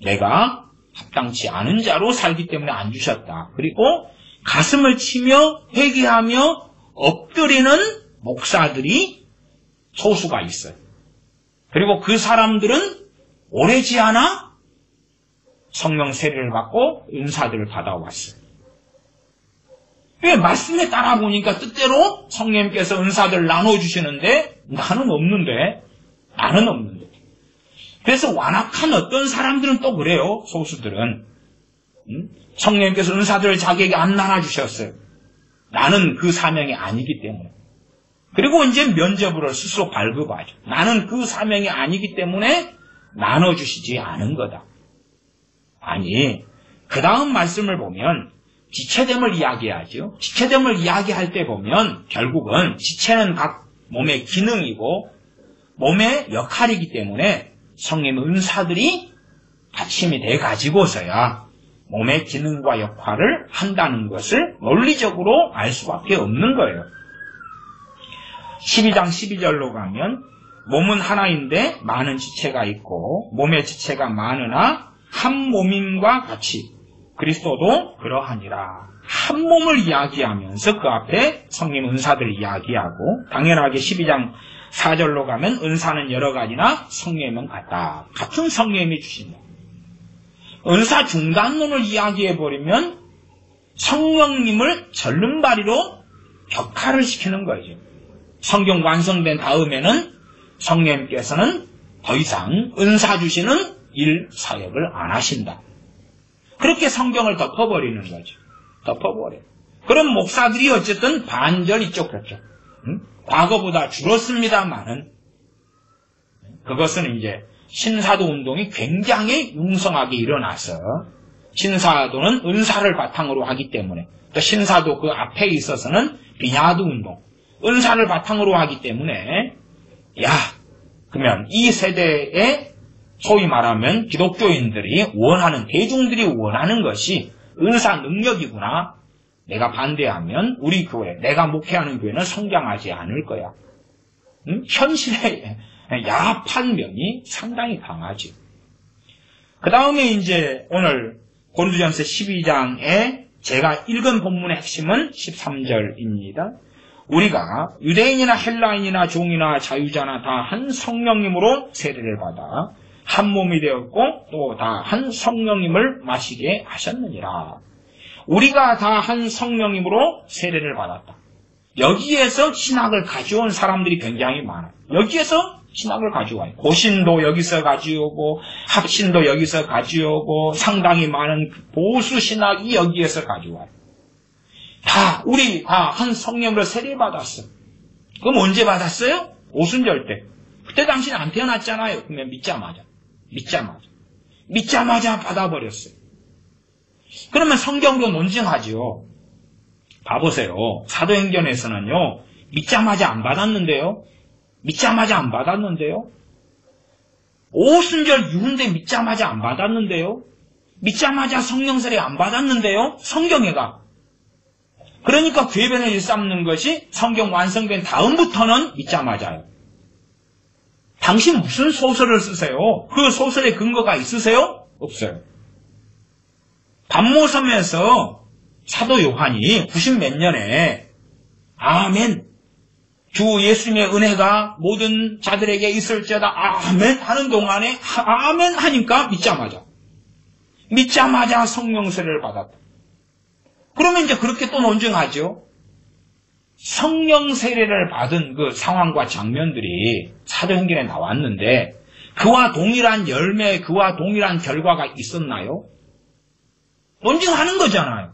내가 합당치 않은 자로 살기 때문에 안 주셨다. 그리고 가슴을 치며 회개하며 엎드리는 목사들이 소수가 있어요. 그리고 그 사람들은 오래지 않아 성령 세례를 받고 은사들을 받아왔어요. 왜 말씀에 따라 보니까 뜻대로 성령님께서 은사들을 나눠주시는데 나는 없는데. 그래서 완악한 어떤 사람들은 또 그래요. 소수들은. 성령님께서 은사들을 자기에게 안 나눠주셨어요. 나는 그 사명이 아니기 때문에. 그리고 이제 면접으로 스스로 발급하죠. 나는 그 사명이 아니기 때문에 나눠주시지 않은 거다. 아니, 그 다음 말씀을 보면 지체됨을 이야기하죠. 지체됨을 이야기할 때 보면 결국은 지체는 각 몸의 기능이고 몸의 역할이기 때문에 성령의 은사들이 받침이 돼 가지고서야 몸의 기능과 역할을 한다는 것을 논리적으로 알 수밖에 없는 거예요. 12장 12절로 가면 몸은 하나인데 많은 지체가 있고 몸의 지체가 많으나 한 몸임과 같이 그리스도도 그러하니라. 한 몸을 이야기하면서 그 앞에 성령 은사들을 이야기하고 당연하게 12장 4절로 가면 은사는 여러 가지나 성령님은 같다. 같은 성령님이 주신다. 은사 중단론을 이야기해버리면 성령님을 절름발이로 격화를 시키는 거죠. 성경 완성된 다음에는 성령님께서는 더 이상 은사 주시는 일 사역을 안 하신다. 그렇게 성경을 덮어버리는 거죠. 덮어버려. 그럼 목사들이 어쨌든 반절이 쫓겼죠. 과거보다 줄었습니다만은 그것은 이제 신사도 운동이 굉장히 융성하게 일어나서 신사도는 은사를 바탕으로 하기 때문에 또 신사도 그 앞에 있어서는 비냐드 운동, 은사를 바탕으로 하기 때문에 그러면 이 세대에 소위 말하면 기독교인들이 원하는, 대중들이 원하는 것이 은사 능력이구나. 내가 반대하면 우리 교회, 내가 목회하는 교회는 성장하지 않을 거야. 현실의 야합한 면이 상당히 강하지. 그 다음에 이제 오늘 고린도전서 12장에 제가 읽은 본문의 핵심은 13절입니다. 우리가 유대인이나 헬라인이나 종이나 자유자나 다 한 성령님으로 세례를 받아 한 몸이 되었고 또 다 한 성령님을 마시게 하셨느니라. 우리가 다 한 성령님으로 세례를 받았다. 여기에서 신학을 가져온 사람들이 굉장히 많아요. 여기에서 신학을 가져와요. 고신도 여기서 가져오고 합신도 여기서 가져오고 상당히 많은 보수 신학이 여기에서 가져와요. 우리 다 한 성령으로 세례 받았어. 그럼 언제 받았어요? 오순절 때. 그때 당신 안 태어났잖아요. 그러면 믿자마자 받아버렸어요. 그러면 성경도 논증하죠. 봐보세요. 사도행전에서는요. 믿자마자 안 받았는데요. 오순절 유훈대 믿자마자 안 받았는데요. 믿자마자 성령세례 안 받았는데요. 성경에가. 그러니까 궤변을 일삼는 것이 성경 완성된 다음부터는 믿자마자요. 당신 무슨 소설을 쓰세요? 그 소설에 근거가 있으세요? 없어요. 반모섬에서 사도 요한이 90몇 년에 아멘, 주 예수님의 은혜가 모든 자들에게 있을지어다 아멘 하는 동안에 아멘 하니까 믿자마자 성령세례를 받았다. 그러면 이제 그렇게 또 논증하죠. 성령 세례를 받은 그 상황과 장면들이 사도행전에 나왔는데 그와 동일한 열매, 그와 동일한 결과가 있었나요? 논증하는 거잖아요.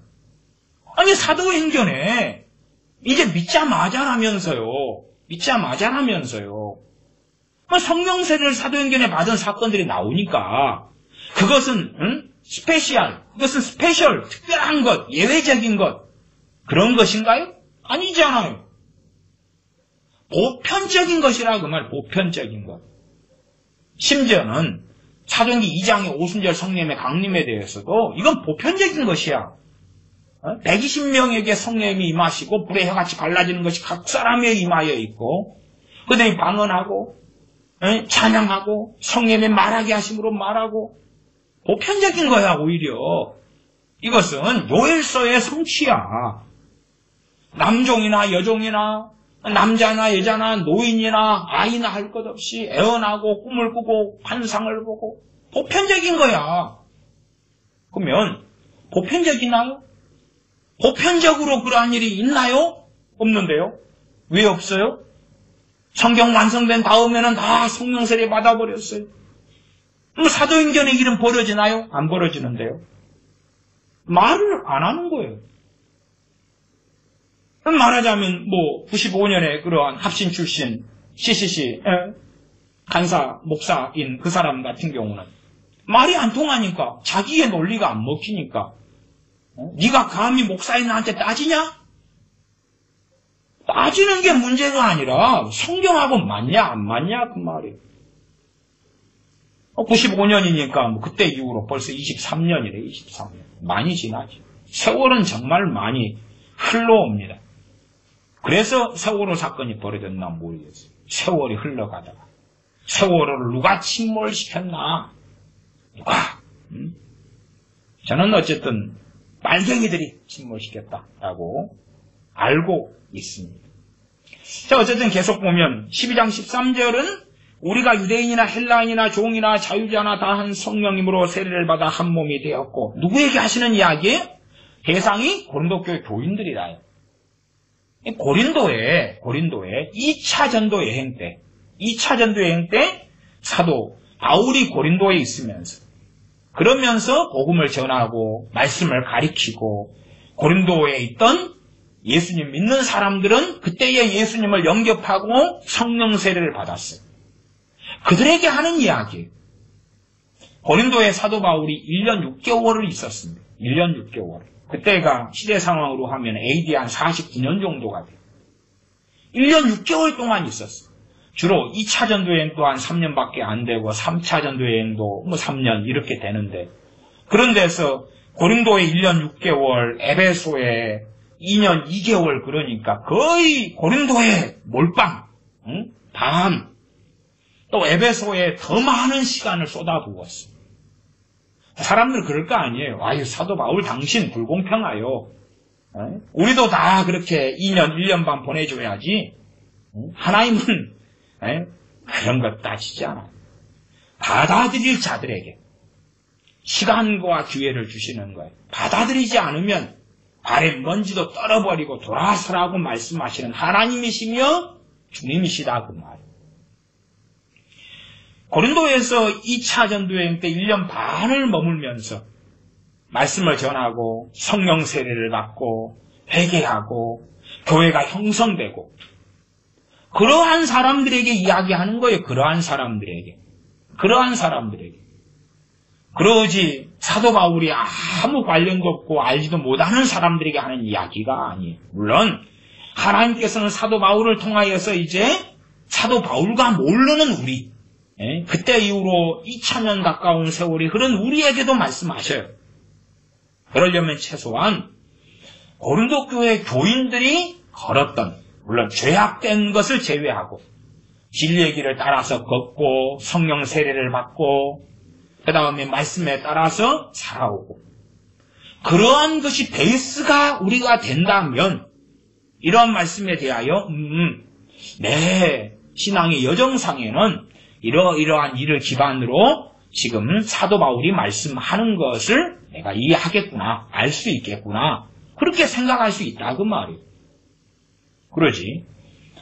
아니 사도행전에 이제 믿자마자라면서요. 성령 세례를 사도행전에 받은 사건들이 나오니까 그것은 이것은 스페셜, 특별한 것, 예외적인 것 그런 것인가요? 아니잖아요. 보편적인 것이라 그 말, 보편적인 것. 심지어는 사도행전 2장의 오순절 성령의 강림에 대해서도 이건 보편적인 것이야. 120명에게 성령이 임하시고 불의 혀같이 갈라지는 것이 각 사람에게 임하여 있고 그들이 방언하고 찬양하고 성령의 말하게 하심으로 말하고 보편적인 거야. 오히려 이것은 요엘서의 성취야. 남종이나 여종이나 남자나 여자나 노인이나 아이나 할 것 없이 애언하고 꿈을 꾸고 환상을 보고 보편적인 거야. 그러면 보편적이나요? 보편적으로 그러한 일이 있나요? 없는데요. 왜 없어요? 성경 완성된 다음에는 다 성령 세례 받아버렸어요. 그럼 사도행전의 일은 벌어지나요? 안 벌어지는데요. 말을 안 하는 거예요. 말하자면 95년에 그러한 합신 출신 CCC 간사 목사인 그 사람 같은 경우는 말이 안 통하니까 자기의 논리가 안 먹히니까 네가 감히 목사인 나한테 따지냐? 따지는 게 문제가 아니라 성경하고 맞냐 안 맞냐 그 말이에요. 95년이니까 그때 이후로 벌써 23년이래. 23년 많이 지나지. 세월은 정말 많이 흘러옵니다. 그래서 세월호 사건이 벌어졌나 모르겠어요. 세월이 흘러가다가 세월호를 누가 침몰시켰나? 누가? 저는 어쨌든 빨갱이들이 침몰시켰다라고 알고 있습니다. 자, 어쨌든 계속 보면 12장 13절은 우리가 유대인이나 헬라인이나 종이나 자유자나 다 한 성령님으로 세례를 받아 한 몸이 되었고 누구에게 하시는 이야기예요? 대상이 고린도 교회 교인들이라요. 고린도에 2차 전도 여행 때 사도 바울이 고린도에 있으면서 그러면서 복음을 전하고 말씀을 가리키고 고린도에 있던 예수님 믿는 사람들은 그때의 예수님을 영접하고 성령 세례를 받았어요. 그들에게 하는 이야기예요. 고린도에 사도 바울이 1년 6개월을 있었습니다. 1년 6개월. 그때가 시대 상황으로 하면 AD 한 49년 정도가 돼요. 1년 6개월 동안 있었어요. 주로 2차 전도여행 또한 3년밖에 안 되고 3차 전도여행도 3년 이렇게 되는데 그런 데서 고린도에 1년 6개월, 에베소에 2년 2개월 그러니까 거의 고린도에 몰빵, 밤, 또 에베소에 더 많은 시간을 쏟아부었어요. 사람들 그럴 거 아니에요. 아유, 사도 바울 당신 불공평하요. 우리도 다 그렇게 2년, 1년 반 보내줘야지. 하나님은 그런 것 따지지 않아요. 받아들일 자들에게 시간과 기회를 주시는 거예요. 받아들이지 않으면 발에 먼지도 떨어버리고 돌아서라고 말씀하시는 하나님이시며 주님이시다 그 말이에요. 고린도에서 2차 전도여행 때 1년 반을 머물면서 말씀을 전하고 성령 세례를 받고 회개하고 교회가 형성되고 그러한 사람들에게 이야기하는 거예요. 그러한 사람들에게. 그러지 사도 바울이 아무 관련도 없고 알지도 못하는 사람들에게 하는 이야기가 아니에요. 물론 하나님께서는 사도 바울을 통하여서 이제 사도 바울과 모르는 우리 그때 이후로 2000년 가까운 세월이 흐른 우리에게도 말씀하셔요. 그러려면 최소한 고린도 교회 교인들이 걸었던 물론 죄악된 것을 제외하고 진리의 길을 따라서 걷고 성령 세례를 받고 그 다음에 말씀에 따라서 살아오고 그러한 것이 베이스가 우리가 된다면 이러한 말씀에 대하여 내 신앙의 여정상에는 이러한 일을 기반으로 지금 사도 바울이 말씀하는 것을 내가 이해하겠구나, 알 수 있겠구나 그렇게 생각할 수 있다 그 말이에요. 그러지.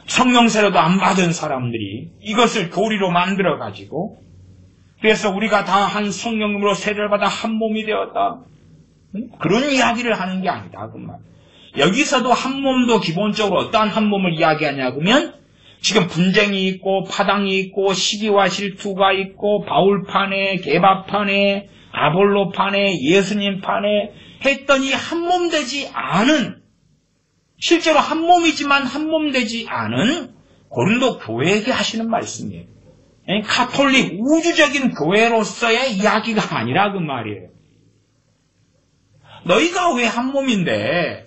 성령세례도 안 받은 사람들이 이것을 교리로 만들어가지고 그래서 우리가 다 한 성령으로 세례를 받아 한 몸이 되었다. 그런 이야기를 하는 게 아니다. 그 말. 여기서도 한 몸도 기본적으로 어떠한 한 몸을 이야기하냐면 지금 분쟁이 있고 파당이 있고 시기와 질투가 있고 바울파네, 게바파네, 아볼로파네, 예수님파네 했더니 한 몸 되지 않은 실제로 한 몸이지만 한 몸 되지 않은 고린도 교회에게 하시는 말씀이에요. 가톨릭 우주적인 교회로서의 이야기가 아니라 그 말이에요. 너희가 왜 한 몸인데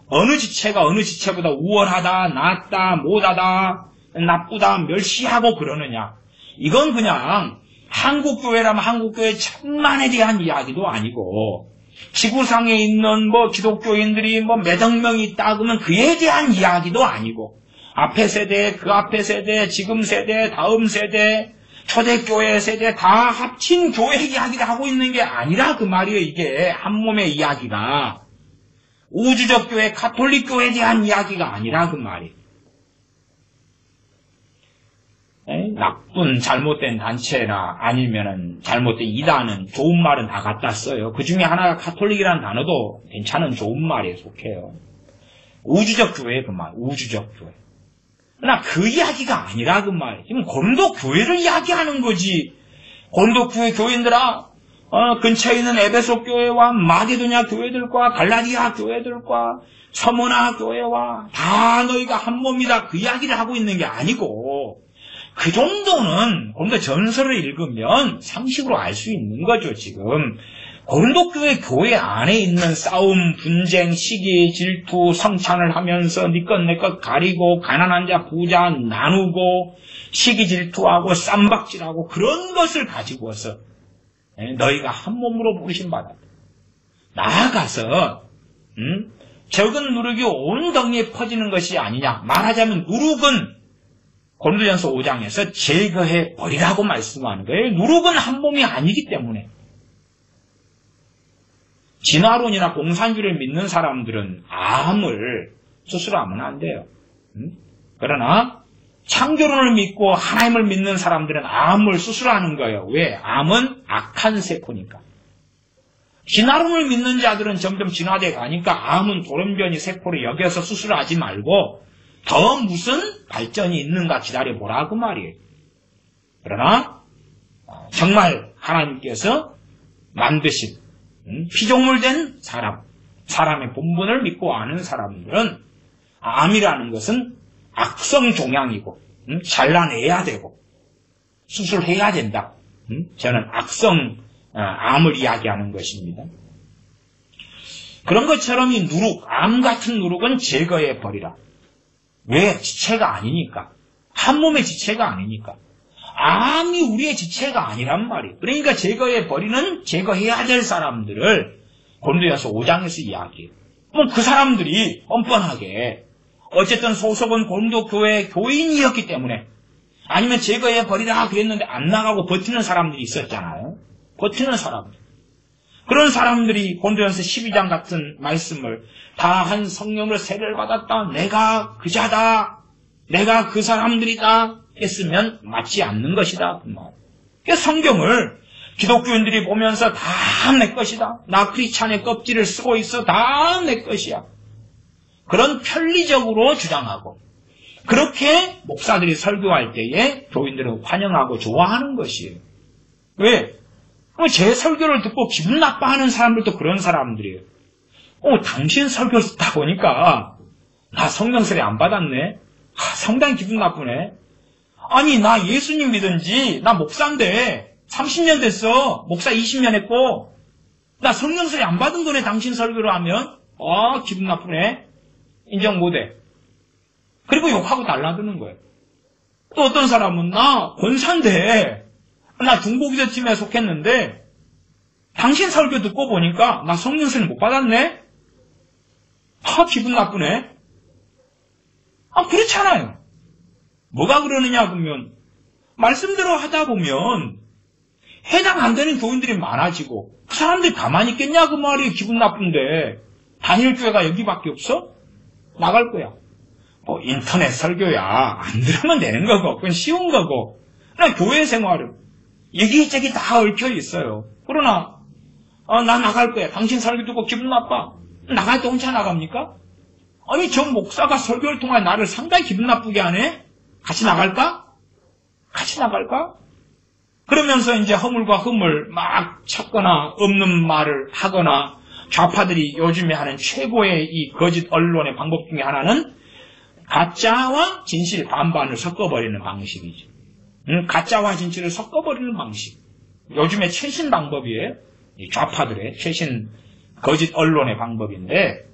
어느 지체가 어느 지체보다 우월하다, 낫다, 못하다, 나쁘다, 멸시하고 그러느냐. 이건 그냥 한국교회라면 한국교회 천만에 대한 이야기도 아니고 지구상에 있는 기독교인들이 몇억 명이 있다 그러면 그에 대한 이야기도 아니고 앞에 세대, 그 앞에 세대, 지금 세대, 다음 세대, 초대교회 세대 다 합친 교회 이야기를 하고 있는 게 아니라 그 말이에요. 이게 한 몸의 이야기가 우주적 교회, 가톨릭 교회에 대한 이야기가 아니라 그 말이에요. 나쁜 잘못된 단체나 아니면은 잘못된 이단은 좋은 말은 다 갖다 써요. 그 중에 하나가 가톨릭이라는 단어도 괜찮은 좋은 말에 속해요. 우주적 교회 그 말, 우주적 교회. 그러나 그 이야기가 아니라 그 말. 지금 고린도 교회를 이야기하는 거지. 고린도 교회 교인들아, 근처에 있는 에베소 교회와 마게도냐 교회들과 갈라디아 교회들과 서머나 교회와 다 너희가 한 몸이다. 그 이야기를 하고 있는 게 아니고 그 정도는 고린도 전서를 읽으면 상식으로 알 수 있는 거죠. 지금 고린도 교회 안에 있는 싸움, 분쟁, 시기, 질투, 성찬을 하면서 네 것 내 것 가리고 가난한 자 부자 나누고 시기 질투하고 쌈박질하고 그런 것을 가지고서 너희가 한 몸으로 부르심 받았다. 나아가서 적은 누룩이 온 덩이에 퍼지는 것이 아니냐. 말하자면 누룩은 고린도전서 5장에서 제거해 버리라고 말씀하는 거예요. 누룩은 한 몸이 아니기 때문에. 진화론이나 공산주의를 믿는 사람들은 암을 수술하면 안 돼요. 그러나 창조론을 믿고 하나님을 믿는 사람들은 암을 수술하는 거예요. 왜? 암은 악한 세포니까. 진화론을 믿는 자들은 점점 진화돼 가니까 암은 돌연변이 세포를 여겨서 수술하지 말고 더 무슨 발전이 있는가 기다려보라 그 말이에요. 그러나 정말 하나님께서 만드신 피조물된 사람의 본분을 믿고 아는 사람들은 암이라는 것은 악성 종양이고 잘라내야 되고 수술해야 된다. 저는 악성 암을 이야기하는 것입니다. 그런 것처럼 이 누룩, 암 같은 누룩은 제거해 버리라. 왜? 지체가 아니니까. 한 몸의 지체가 아니니까. 암이 우리의 지체가 아니란 말이에요. 그러니까 제거해야 될 사람들을 고린도전서 5장에서 이야기해요. 그럼 그 사람들이 뻔뻔하게 어쨌든 소속은 고린도 교회 교인이었기 때문에 아니면 제거해버리라 그랬는데 안 나가고 버티는 사람들이 있었잖아요. 버티는 사람들. 그런 사람들이 고린도전서 12장 같은 말씀을 다 한 성령으로 세례를 받았다. 내가 그자다. 내가 그 사람들이다. 했으면 맞지 않는 것이다. 그러니까 성경을 기독교인들이 보면서 다 내 것이다. 나 크리스찬의 껍질을 쓰고 있어. 다 내 것이야. 그런 편리적으로 주장하고 그렇게 목사들이 설교할 때에 교인들은 환영하고 좋아하는 것이에요. 왜? 제 설교를 듣고 기분 나빠하는 사람들도 그런 사람들이에요. 당신 설교 듣다 보니까 나 성령 세례 안 받았네. 상당히 기분 나쁘네. 아니 나 예수님 믿은지 나 목사인데 30년 됐어. 목사 20년 했고 나 성령 세례 안 받은 거네. 당신 설교를 하면 기분 나쁘네. 인정 못해. 그리고 욕하고 달라드는 거예요. 또 어떤 사람은 나 권사인데 나 중보기도 팀에 속했는데 당신 설교 듣고 보니까 나 성령 세례 못 받았네. 기분 나쁘네. 그렇잖아요. 뭐가 그러느냐 그러면 말씀대로 하다 보면 해당 안 되는 교인들이 많아지고 그 사람들이 가만히 있겠냐 그 말이에요. 기분 나쁜데 다닐 교회가 여기밖에 없어? 나갈 거야. 뭐 인터넷 설교야 안 들으면 되는 거고 그건 쉬운 거고 그냥 교회 생활은 여기저기 다 얽혀 있어요. 그러나 나 나갈 거야. 당신 설교 듣고 기분 나빠. 나갈 때 혼자 나갑니까? 아니 저 목사가 설교를 통해 나를 상당히 기분 나쁘게 하네. 같이 나갈까? 같이 나갈까? 그러면서 이제 허물과 흠을 막 찾거나 없는 말을 하거나 좌파들이 요즘에 하는 최고의 이 거짓 언론의 방법 중에 하나는 가짜와 진실 반반을 섞어버리는 방식이죠. 가짜와 진실을 섞어버리는 방식. 요즘의 최신 방법이에요. 이 좌파들의 최신 거짓 언론의 방법인데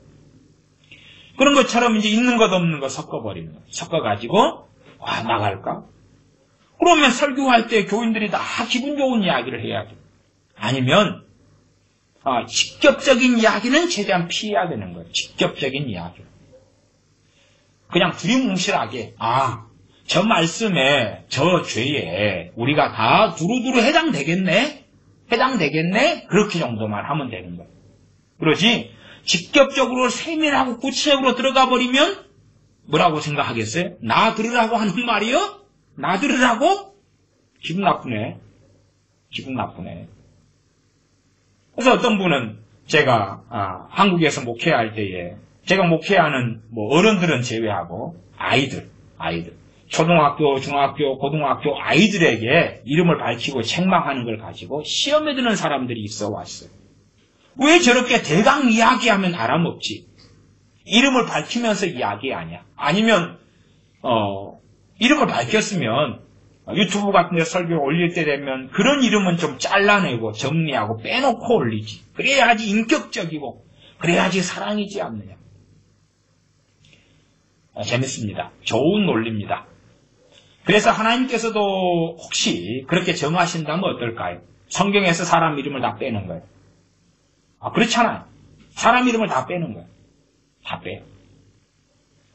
그런 것처럼 이제 있는 것 없는 것 섞어버리는 거. 섞어가지고 나갈까? 그러면 설교할 때 교인들이 다 기분 좋은 이야기를 해야죠. 아니면 직접적인 이야기는 최대한 피해야 되는 거예요. 직접적인 이야기. 그냥 두리뭉실하게 저 말씀에 저 죄에 우리가 다 두루두루 해당되겠네? 그렇게 정도만 하면 되는 거예요. 그러지 직접적으로 세밀하고 구체적으로 들어가 버리면 뭐라고 생각하겠어요? 나 들으라고 하는 말이요? 나 들으라고? 기분 나쁘네. 그래서 어떤 분은 제가 한국에서 목회할 때에 제가 목회하는 어른들은 제외하고 아이들 초등학교, 중학교, 고등학교 아이들에게 이름을 밝히고 책망하는 걸 가지고 시험에 드는 사람들이 있어 왔어요. 왜 저렇게 대강 이야기하면 알아먹지? 이름을 밝히면서 이야기하냐? 아니면 이름을 밝혔으면 유튜브 같은 데 설교 올릴 때 되면 그런 이름은 좀 잘라내고 정리하고 빼놓고 올리지. 그래야지 인격적이고 그래야지 사랑이지 않느냐. 재밌습니다. 좋은 논리입니다. 그래서 하나님께서도 혹시 그렇게 정하신다면 어떨까요? 성경에서 사람 이름을 다 빼는 거예요. 그렇잖아요. 사람 이름을 다 빼는 거예요. 다 빼요.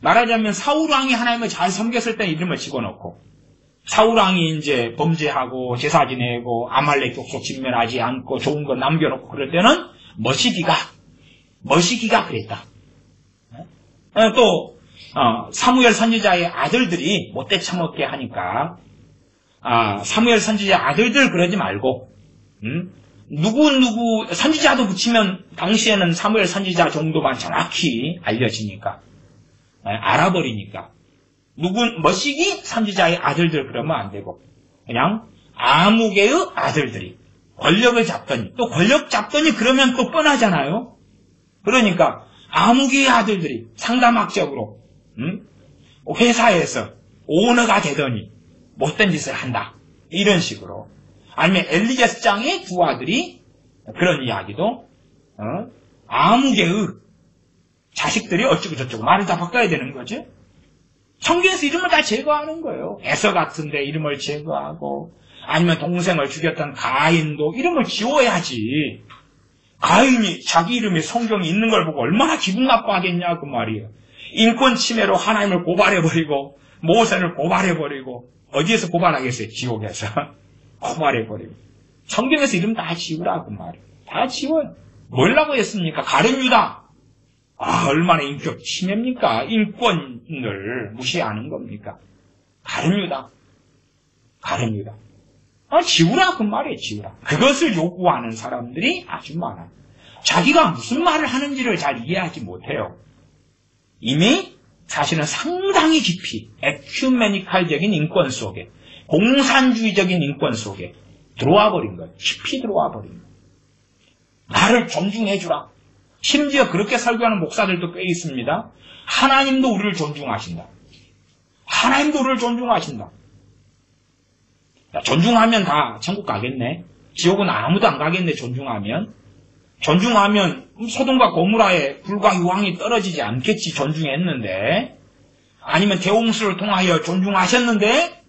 말하자면 사울왕이 하나님을 잘 섬겼을 때 이름을 집어넣고 사울왕이 이제 범죄하고 제사 지내고 아말렉 족속 진멸하지 않고 좋은 거 남겨놓고 그럴 때는 머시기가 그랬다. 또 사무엘 선지자의 아들들이 못돼 처먹게 하니까 사무엘 선지자 아들들 그러지 말고 누구 선지자도 붙이면 당시에는 사무엘 선지자 정도만 정확히 알려지니까 알아버리니까 머시기 선지자의 아들들 그러면 안 되고 그냥 아무개의 아들들이 권력을 잡더니 또 권력 잡더니 그러면 또 뻔하잖아요. 그러니까 아무개의 아들들이 상담학적으로 회사에서 오너가 되더니 못된 짓을 한다. 이런 식으로. 아니면 엘리제스장의 두 아들이 그런 이야기도 아무개의 자식들이 어쩌고 저쩌고 말을 다 바꿔야 되는 거죠. 성경에서 이름을 다 제거하는 거예요. 에서 같은데 이름을 제거하고 아니면 동생을 죽였던 가인도 이름을 지워야지. 가인이 자기 이름이 성경에 있는 걸 보고 얼마나 기분 나빠하겠냐 그 말이에요. 인권 침해로 하나님을 고발해버리고 모세를 고발해버리고 어디에서 고발하겠어요? 지옥에서 고발해버리고 성경에서 이름 다 지우라고 말이에요. 다 지워요. 뭐라고 했습니까? 가룟 유다. 얼마나 인격 침해입니까? 인권을 무시하는 겁니까? 가룟 유다. 지우라 그 말이에요. 지우라. 그것을 요구하는 사람들이 아주 많아요. 자기가 무슨 말을 하는지를 잘 이해하지 못해요. 이미 사실은 상당히 깊이 에큐메니칼적인 인권 속에 공산주의적인 인권 속에 들어와 버린 거예요. 깊이 들어와 버린 거예요. 나를 존중해주라. 심지어 그렇게 설교하는 목사들도 꽤 있습니다. 하나님도 우리를 존중하신다. 존중하면 다 천국 가겠네. 지옥은 아무도 안 가겠네. 존중하면 소돔과 고모라의 불과 유황이 떨어지지 않겠지. 존중했는데 아니면 대홍수를 통하여 존중하셨는데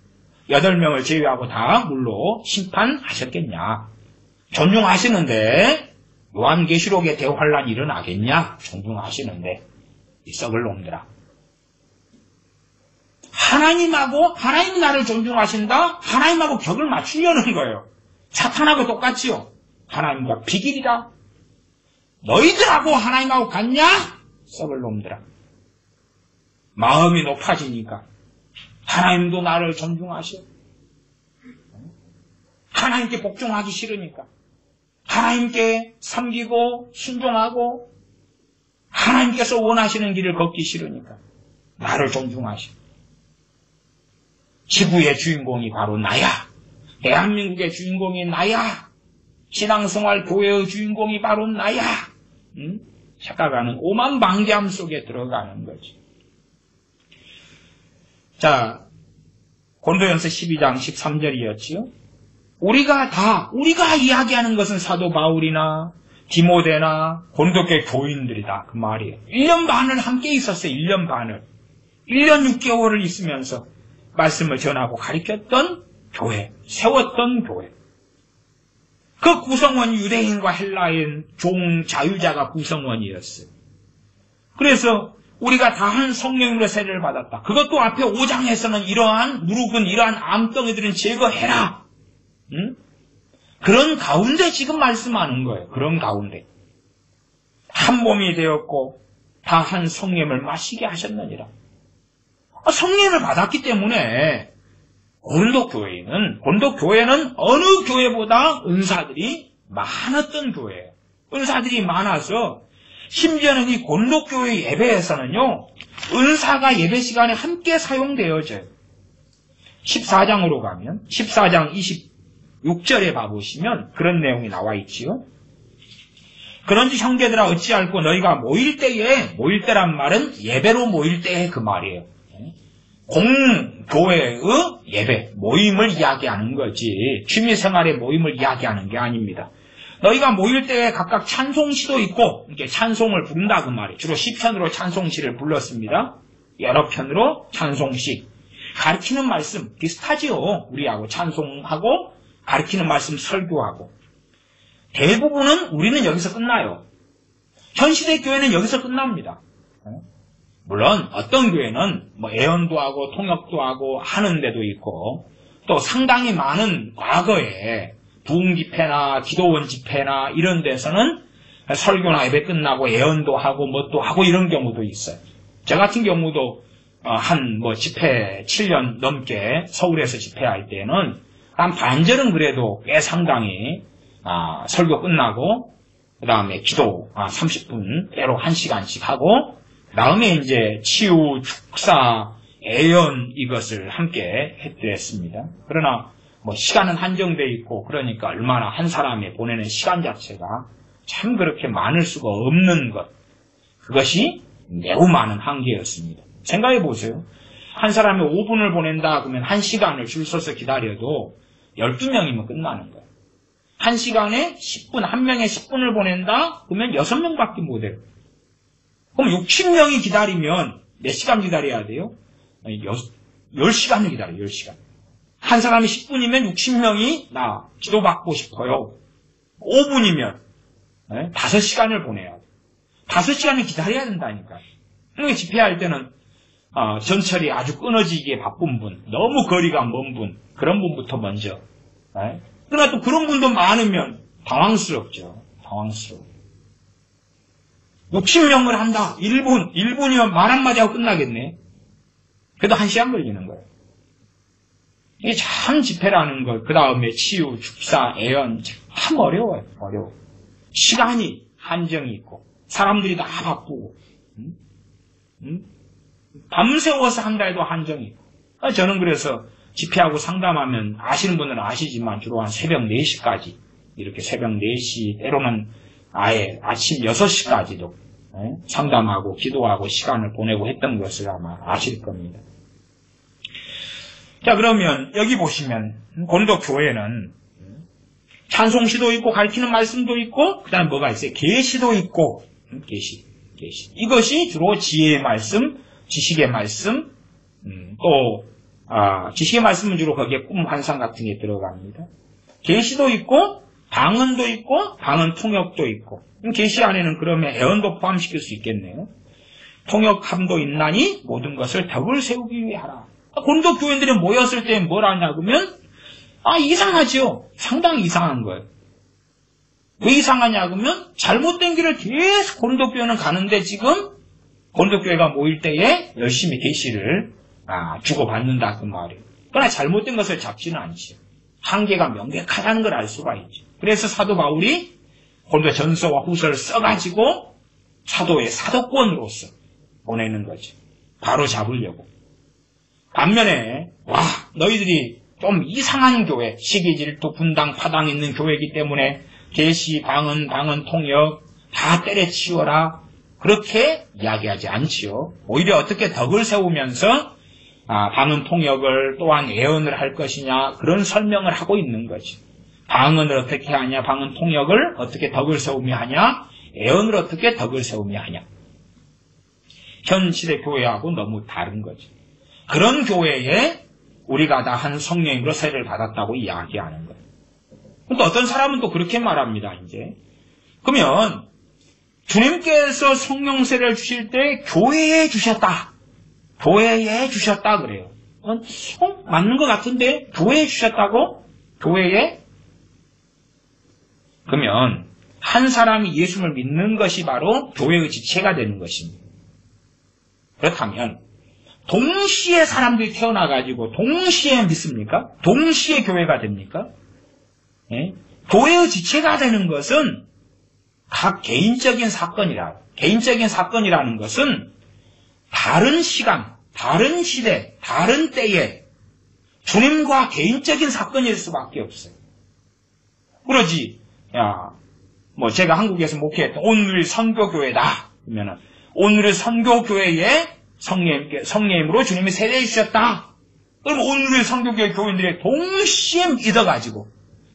8명을 제외하고 다 물로 심판하셨겠냐. 존중하시는데 요한계시록에 대환란이 일어나겠냐. 존중하시는데 이 썩을 놈들아. 하나님이 나를 존중하신다. 하나님하고 격을 맞추려는 거예요. 사탄하고 똑같지요. 하나님과 비길이다. 너희들하고 하나님하고 같냐? 썩을 놈들아. 마음이 높아지니까 하나님도 나를 존중하셔. 하나님께 복종하기 싫으니까 하나님께 섬기고 순종하고 하나님께서 원하시는 길을 걷기 싫으니까 나를 존중하셔. 지구의 주인공이 바로 나야. 대한민국의 주인공이 나야. 신앙생활 교회의 주인공이 바로 나야. 착각하는 오만방자함 속에 들어가는 거지. 자, 고린도전서 12장 13절이었지요. 우리가 이야기하는 것은 사도 바울이나 디모데나 고린도교회 교인들이다. 그 말이에요. 1년 반을 함께 있었어요. 1년 반을. 1년 6개월을 있으면서 말씀을 전하고 가르쳤던 교회, 세웠던 교회. 그 구성원이 유대인과 헬라인, 종, 자유자가 구성원이었어요. 그래서 우리가 다 한 성령으로 세례를 받았다. 그것도 앞에 5장에서는 이러한 누룩은 이러한 암덩이들은 제거해라. 그런 가운데 지금 말씀하는 거예요. 그런 가운데. 한 몸이 되었고 다 한 성령을 마시게 하셨느니라. 성령을 받았기 때문에 고린도 교회는 어느 교회보다 은사들이 많았던 교회예요. 은사들이 많아서 심지어는 이 고린도 교회 예배에서는요, 은사가 예배 시간에 함께 사용되어져요. 14장으로 가면 14장 26절에 봐보시면 그런 내용이 나와 있지요. 그런즉 형제들아 어찌할꼬 너희가 모일 때란 말은 예배로 모일 때의 그 말이에요. 공교회의 예배, 모임을 이야기하는 거지 취미생활의 모임을 이야기하는 게 아닙니다. 너희가 모일 때에 각각 찬송시도 있고 이렇게 찬송을 부른다 그 말이에요. 주로 시편으로 찬송시를 불렀습니다. 여러 편으로 찬송시. 가르치는 말씀 비슷하지요. 우리하고 찬송하고 가르치는 말씀 설교하고. 대부분은 우리는 여기서 끝나요. 현 시대 교회는 여기서 끝납니다. 물론 어떤 교회는 애언도 하고 통역도 하고 하는 데도 있고 또 상당히 많은 과거에 부흥 집회나 기도원 집회나 이런 데서는 설교나 예배 끝나고 애언도 하고 뭣도 하고 이런 경우도 있어요. 저 같은 경우도 한 집회 7년 넘게 서울에서 집회할 때는 한 반절은 그래도 꽤 상당히 설교 끝나고 그 다음에 기도 30분 때로 1시간씩 하고 그 다음에 이제 치유, 축사, 애연 이것을 함께 했습니다. 그러나 시간은 한정되어 있고 그러니까 얼마나 한 사람이 보내는 시간 자체가 참 그렇게 많을 수가 없는 것. 그것이 매우 많은 한계였습니다. 생각해 보세요. 한 사람이 5분을 보낸다 그러면 1시간을 줄 서서 기다려도 12명이면 끝나는 거예요. 1시간에 10분, 한 명에 10분을 보낸다 그러면 6명밖에 못 해요. 그럼 60명이 기다리면 몇 시간 기다려야 돼요? 10시간을 기다려요. 10시간. 한 사람이 10분이면 60명이 나 기도받고 싶어요. 5분이면 5시간을 보내야 돼요. 5시간을 기다려야 된다니까요. 그러니까 집회할 때는 전철이 아주 끊어지기에 바쁜 분, 너무 거리가 먼 분, 그런 분부터 먼저. 그러나 또 그런 분도 많으면 당황스럽죠. 당황스러워. 60명을 한다. 1분이면 말 한마디 하고 끝나겠네. 그래도 1시간 걸리는 거예요. 이게 참 집회라는 것, 그 다음에 치유, 축사, 애연, 참 어려워요. 어려워. 시간이 한정이 있고, 사람들이 다 바쁘고, 밤새워서 한다 해도 한정이 있고. 저는 그래서 집회하고 상담하면 아시는 분들은 아시지만 주로 한 새벽 4시까지, 이렇게 새벽 4시, 때로는 아예 아침 6시까지도 상담하고 기도하고 시간을 보내고 했던 것을 아마 아실 겁니다. 자, 그러면 여기 보시면 고린도 교회는 찬송시도 있고 가르치는 말씀도 있고 그 다음에 뭐가 있어요? 계시도 있고 계시. 이것이 주로 지혜의 말씀, 지식의 말씀, 또 지식의 말씀은 주로 거기에 꿈, 환상 같은 게 들어갑니다. 계시도 있고 방언도 있고 방언 통역도 있고 계시 안에는 그러면 애언도 포함시킬 수 있겠네요. 통역함도 있나니 모든 것을 덕을 세우기 위해 하라. 고린도 교인들이 모였을 때 뭘 하냐 그러면 이상하죠. 상당히 이상한 거예요. 왜 이상하냐 그러면 잘못된 길을 계속 고린도 교회는 가는데 지금 고린도교회가 모일 때에 열심히 계시를 주고받는다 그 말이에요. 그러나 잘못된 것을 잡지는 않지요. 한계가 명백하다는 걸 알 수가 있죠. 그래서 사도 바울이 고린도 전서와 후서를 써가지고 사도의 사도권으로서 보내는 거죠. 바로 잡으려고. 반면에 너희들이 좀 이상한 교회, 시기 질투 분당 파당 있는 교회이기 때문에 계시 방언 통역 다 때려치워라 그렇게 이야기하지 않지요. 오히려 어떻게 덕을 세우면서 방언 통역을 또한 예언을 할 것이냐 그런 설명을 하고 있는 거지. 방언을 어떻게 하냐, 방언 통역을 어떻게 덕을 세우며 하냐, 예언을 어떻게 덕을 세우며 하냐. 현 시대 교회하고 너무 다른 거지. 그런 교회에 우리가 다 한 성령으로 세례를 받았다고 이야기하는 거예요. 근데 어떤 사람은 또 그렇게 말합니다. 이제 그러면 주님께서 성령 세례를 주실 때 교회에 주셨다. 교회에 주셨다 그래요. 맞는 것 같은데 교회에 주셨다고? 교회에? 그러면 한 사람이 예수를 믿는 것이 바로 교회의 지체가 되는 것입니다. 그렇다면 동시에 사람들이 태어나가지고 동시에 믿습니까? 동시에 교회가 됩니까? 예? 교회의 지체가 되는 것은 각 개인적인 사건이라는 것은 다른 시간, 다른 시대, 다른 때에 주님과 개인적인 사건일 수밖에 없어요. 그러지, 제가 한국에서 목회했던 오늘 선교교회다. 그러면은, 오늘의 선교교회에 성령님으로 주님이 세례해 주셨다. 그럼 오늘의 선교교회 교인들이 동시에 믿어가지고,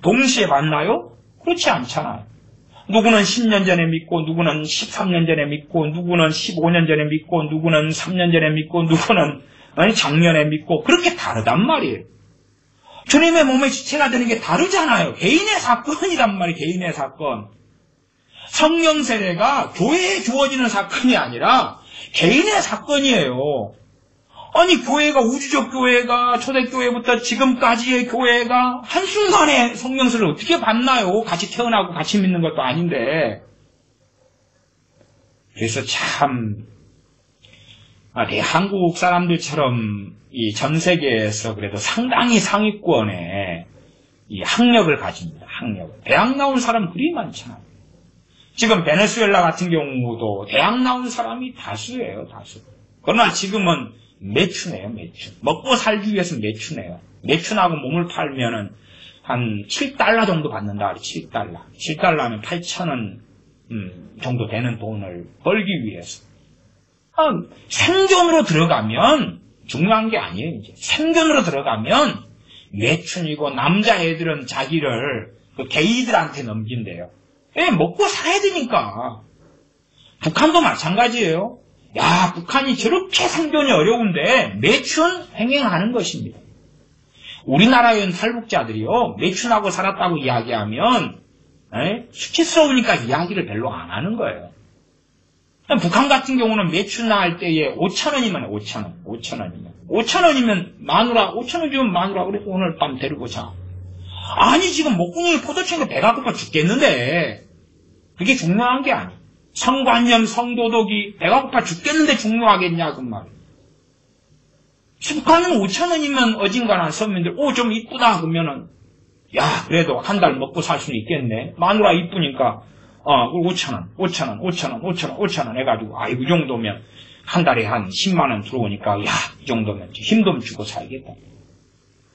동시에 만나요? 그렇지 않잖아요. 누구는 10년 전에 믿고, 누구는 13년 전에 믿고, 누구는 15년 전에 믿고, 누구는 3년 전에 믿고, 누구는 작년에 믿고, 그렇게 다르단 말이에요. 주님의 몸의 지체가 되는 게 다르잖아요. 개인의 사건이란 말이에요. 개인의 사건. 성령 세례가 교회에 주어지는 사건이 아니라 개인의 사건이에요. 아니 교회가 우주적 교회가 초대교회부터 지금까지의 교회가 한순간에 성령 세례를 어떻게 받나요? 같이 태어나고 같이 믿는 것도 아닌데. 그래서 참 한국 사람들처럼 이 전 세계에서 그래도 상당히 상위권의 이 학력을 가집니다. 학력. 대학 나온 사람 그리 많잖아요. 지금 베네수엘라 같은 경우도 대학 나온 사람이 다수예요. 다수. 그러나 지금은 매춘해요. 매춘. 먹고 살기 위해서 매춘해요. 매춘하고 몸을 팔면은 한 7달러 정도 받는다. 7달러. 7달러면 8,000원 정도 되는 돈을 벌기 위해서. 생존으로 들어가면 중요한 게 아니에요. 이제. 생존으로 들어가면 매춘이고 남자애들은 자기를 그 게이들한테 넘긴대요. 먹고 살아야 되니까. 북한도 마찬가지예요. 북한이 저렇게 생존이 어려운데 매춘 행행하는 것입니다. 우리나라의 탈북자들이요. 매춘하고 살았다고 이야기하면 수치스러우니까 이야기를 별로 안 하는 거예요. 북한 같은 경우는 매춘 나갈 때에 5,000원이면 5,000원이면. 5,000원이면 마누라, 5,000원 주면 마누라, 그래, 오늘 밤 데리고 자. 아니, 지금 목구멍에 포도청에 배가 고파 죽겠는데, 그게 중요한 게 아니에요. 성관념, 성도덕이 배가 고파 죽겠는데 중요하겠냐, 그 말이에요. 북한은 5,000원이면 어딘가나 서민들, 좀 이쁘다, 그러면은, 그래도 한 달 먹고 살 수는 있겠네. 마누라 이쁘니까, 5,000원 해가지고, 이 정도면, 한 달에 한 10만원 들어오니까, 이 정도면 힘 좀 주고 살겠다.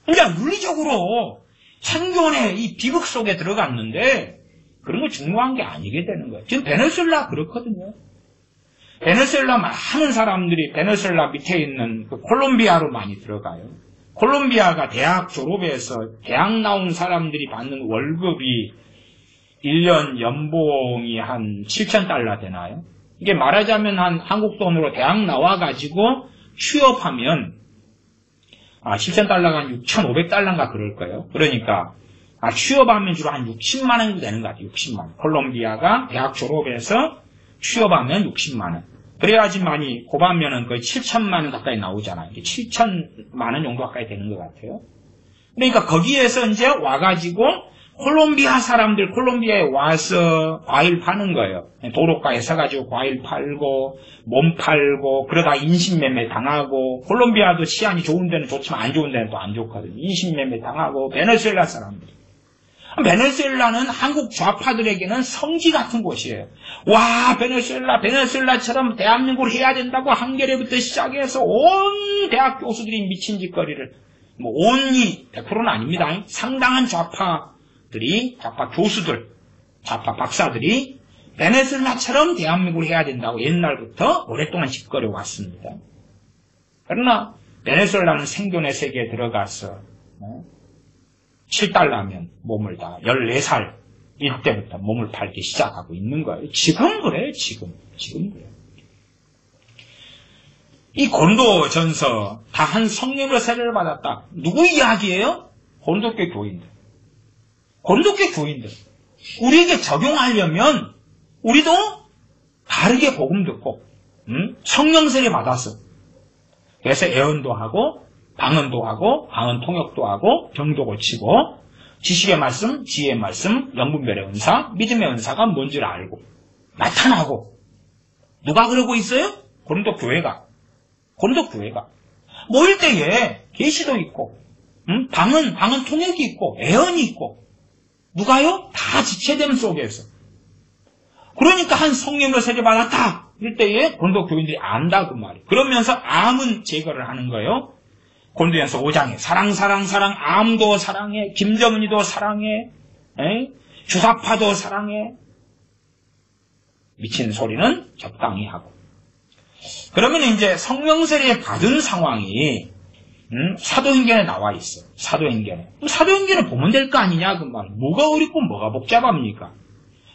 그러니까 물리적으로 생존의 이 비극 속에 들어갔는데, 그런 거 중요한 게 아니게 되는 거예요. 지금 베네수엘라 그렇거든요. 베네수엘라 많은 사람들이 베네수엘라 밑에 있는 그 콜롬비아로 많이 들어가요. 콜롬비아가 대학 졸업해서 대학 나온 사람들이 받는 월급이 1년 연봉이 한 7,000달러 되나요? 이게 말하자면 한국 돈으로 대학 나와가지고 취업하면 7,000달러가 한 6,500달러인가 그럴 거예요. 그러니까 취업하면 주로 한 60만 원 되는 것 같아요. 60만 원. 콜롬비아가 대학 졸업해서 취업하면 60만 원. 그래야지만이 곱하면은 거의 7천만 원 가까이 나오잖아요. 7천만 원 정도 가까이 되는 것 같아요. 그러니까 거기에서 이제 와가지고 콜롬비아 사람들 콜롬비아에 와서 과일 파는 거예요. 도로가에 서가지고 과일 팔고 몸 팔고 그러다 인신매매 당하고, 콜롬비아도 치안이 좋은 데는 좋지만 안 좋은 데는 또 안 좋거든요. 인신매매 당하고. 베네수엘라 사람들, 베네수엘라는 한국 좌파들에게는 성지 같은 곳이에요. 와, 베네수엘라처럼 대한민국을 해야 된다고 한겨레부터 시작해서 온 대학 교수들이 미친 짓거리를, 뭐 온이 100%는 아닙니다. 상당한 좌파들이, 좌파 교수들, 좌파 박사들이 베네수엘라처럼 대한민국을 해야 된다고 옛날부터 오랫동안 짓거려 왔습니다. 그러나 베네수엘라는 생존의 세계에 들어가서 7달러면 몸을 다 14살 이때부터 몸을 팔기 시작하고 있는 거예요. 지금 그래요. 지금 그래요. 이 고린도전서 다 한 성령으로 세례를 받았다. 누구 이야기예요? 고린도교 교인들. 고린도교 교인들. 우리에게 적용하려면 우리도 다르게 복음 듣고 성령 세례 받았어. 그래서 애언도 하고 방언도 하고 방언 통역도 하고 병도 고치고 지식의 말씀, 지혜의 말씀, 영분별의 은사, 믿음의 은사가 뭔지를 알고 나타나고. 누가 그러고 있어요? 고린도 교회가. 모일 때에 계시도 있고 방언 통역이 있고 애언이 있고. 누가요? 다 지체됨 속에서. 그러니까 한 성령으로 세례받았다 이럴 때에 고린도 교인들이 안다 그 말이에요. 그러면서 암은 제거를 하는 거예요. 고린도전서 5장에 사랑 암도 사랑해, 김정은이도 사랑해, 주사파도 사랑해. 미친 소리는 적당히 하고. 그러면 이제 성령 세례 받은 상황이 사도행전에 나와 있어. 사도행전을 보면 될 거 아니냐 그 말이에요. 뭐가 어렵고 뭐가 복잡합니까?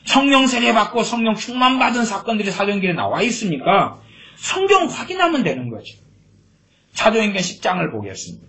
성령 세례 받고 성령 충만 받은 사건들이 사도행전에 나와 있으니까 성경 확인하면 되는 거죠. 사도행전 10장을 보겠습니다.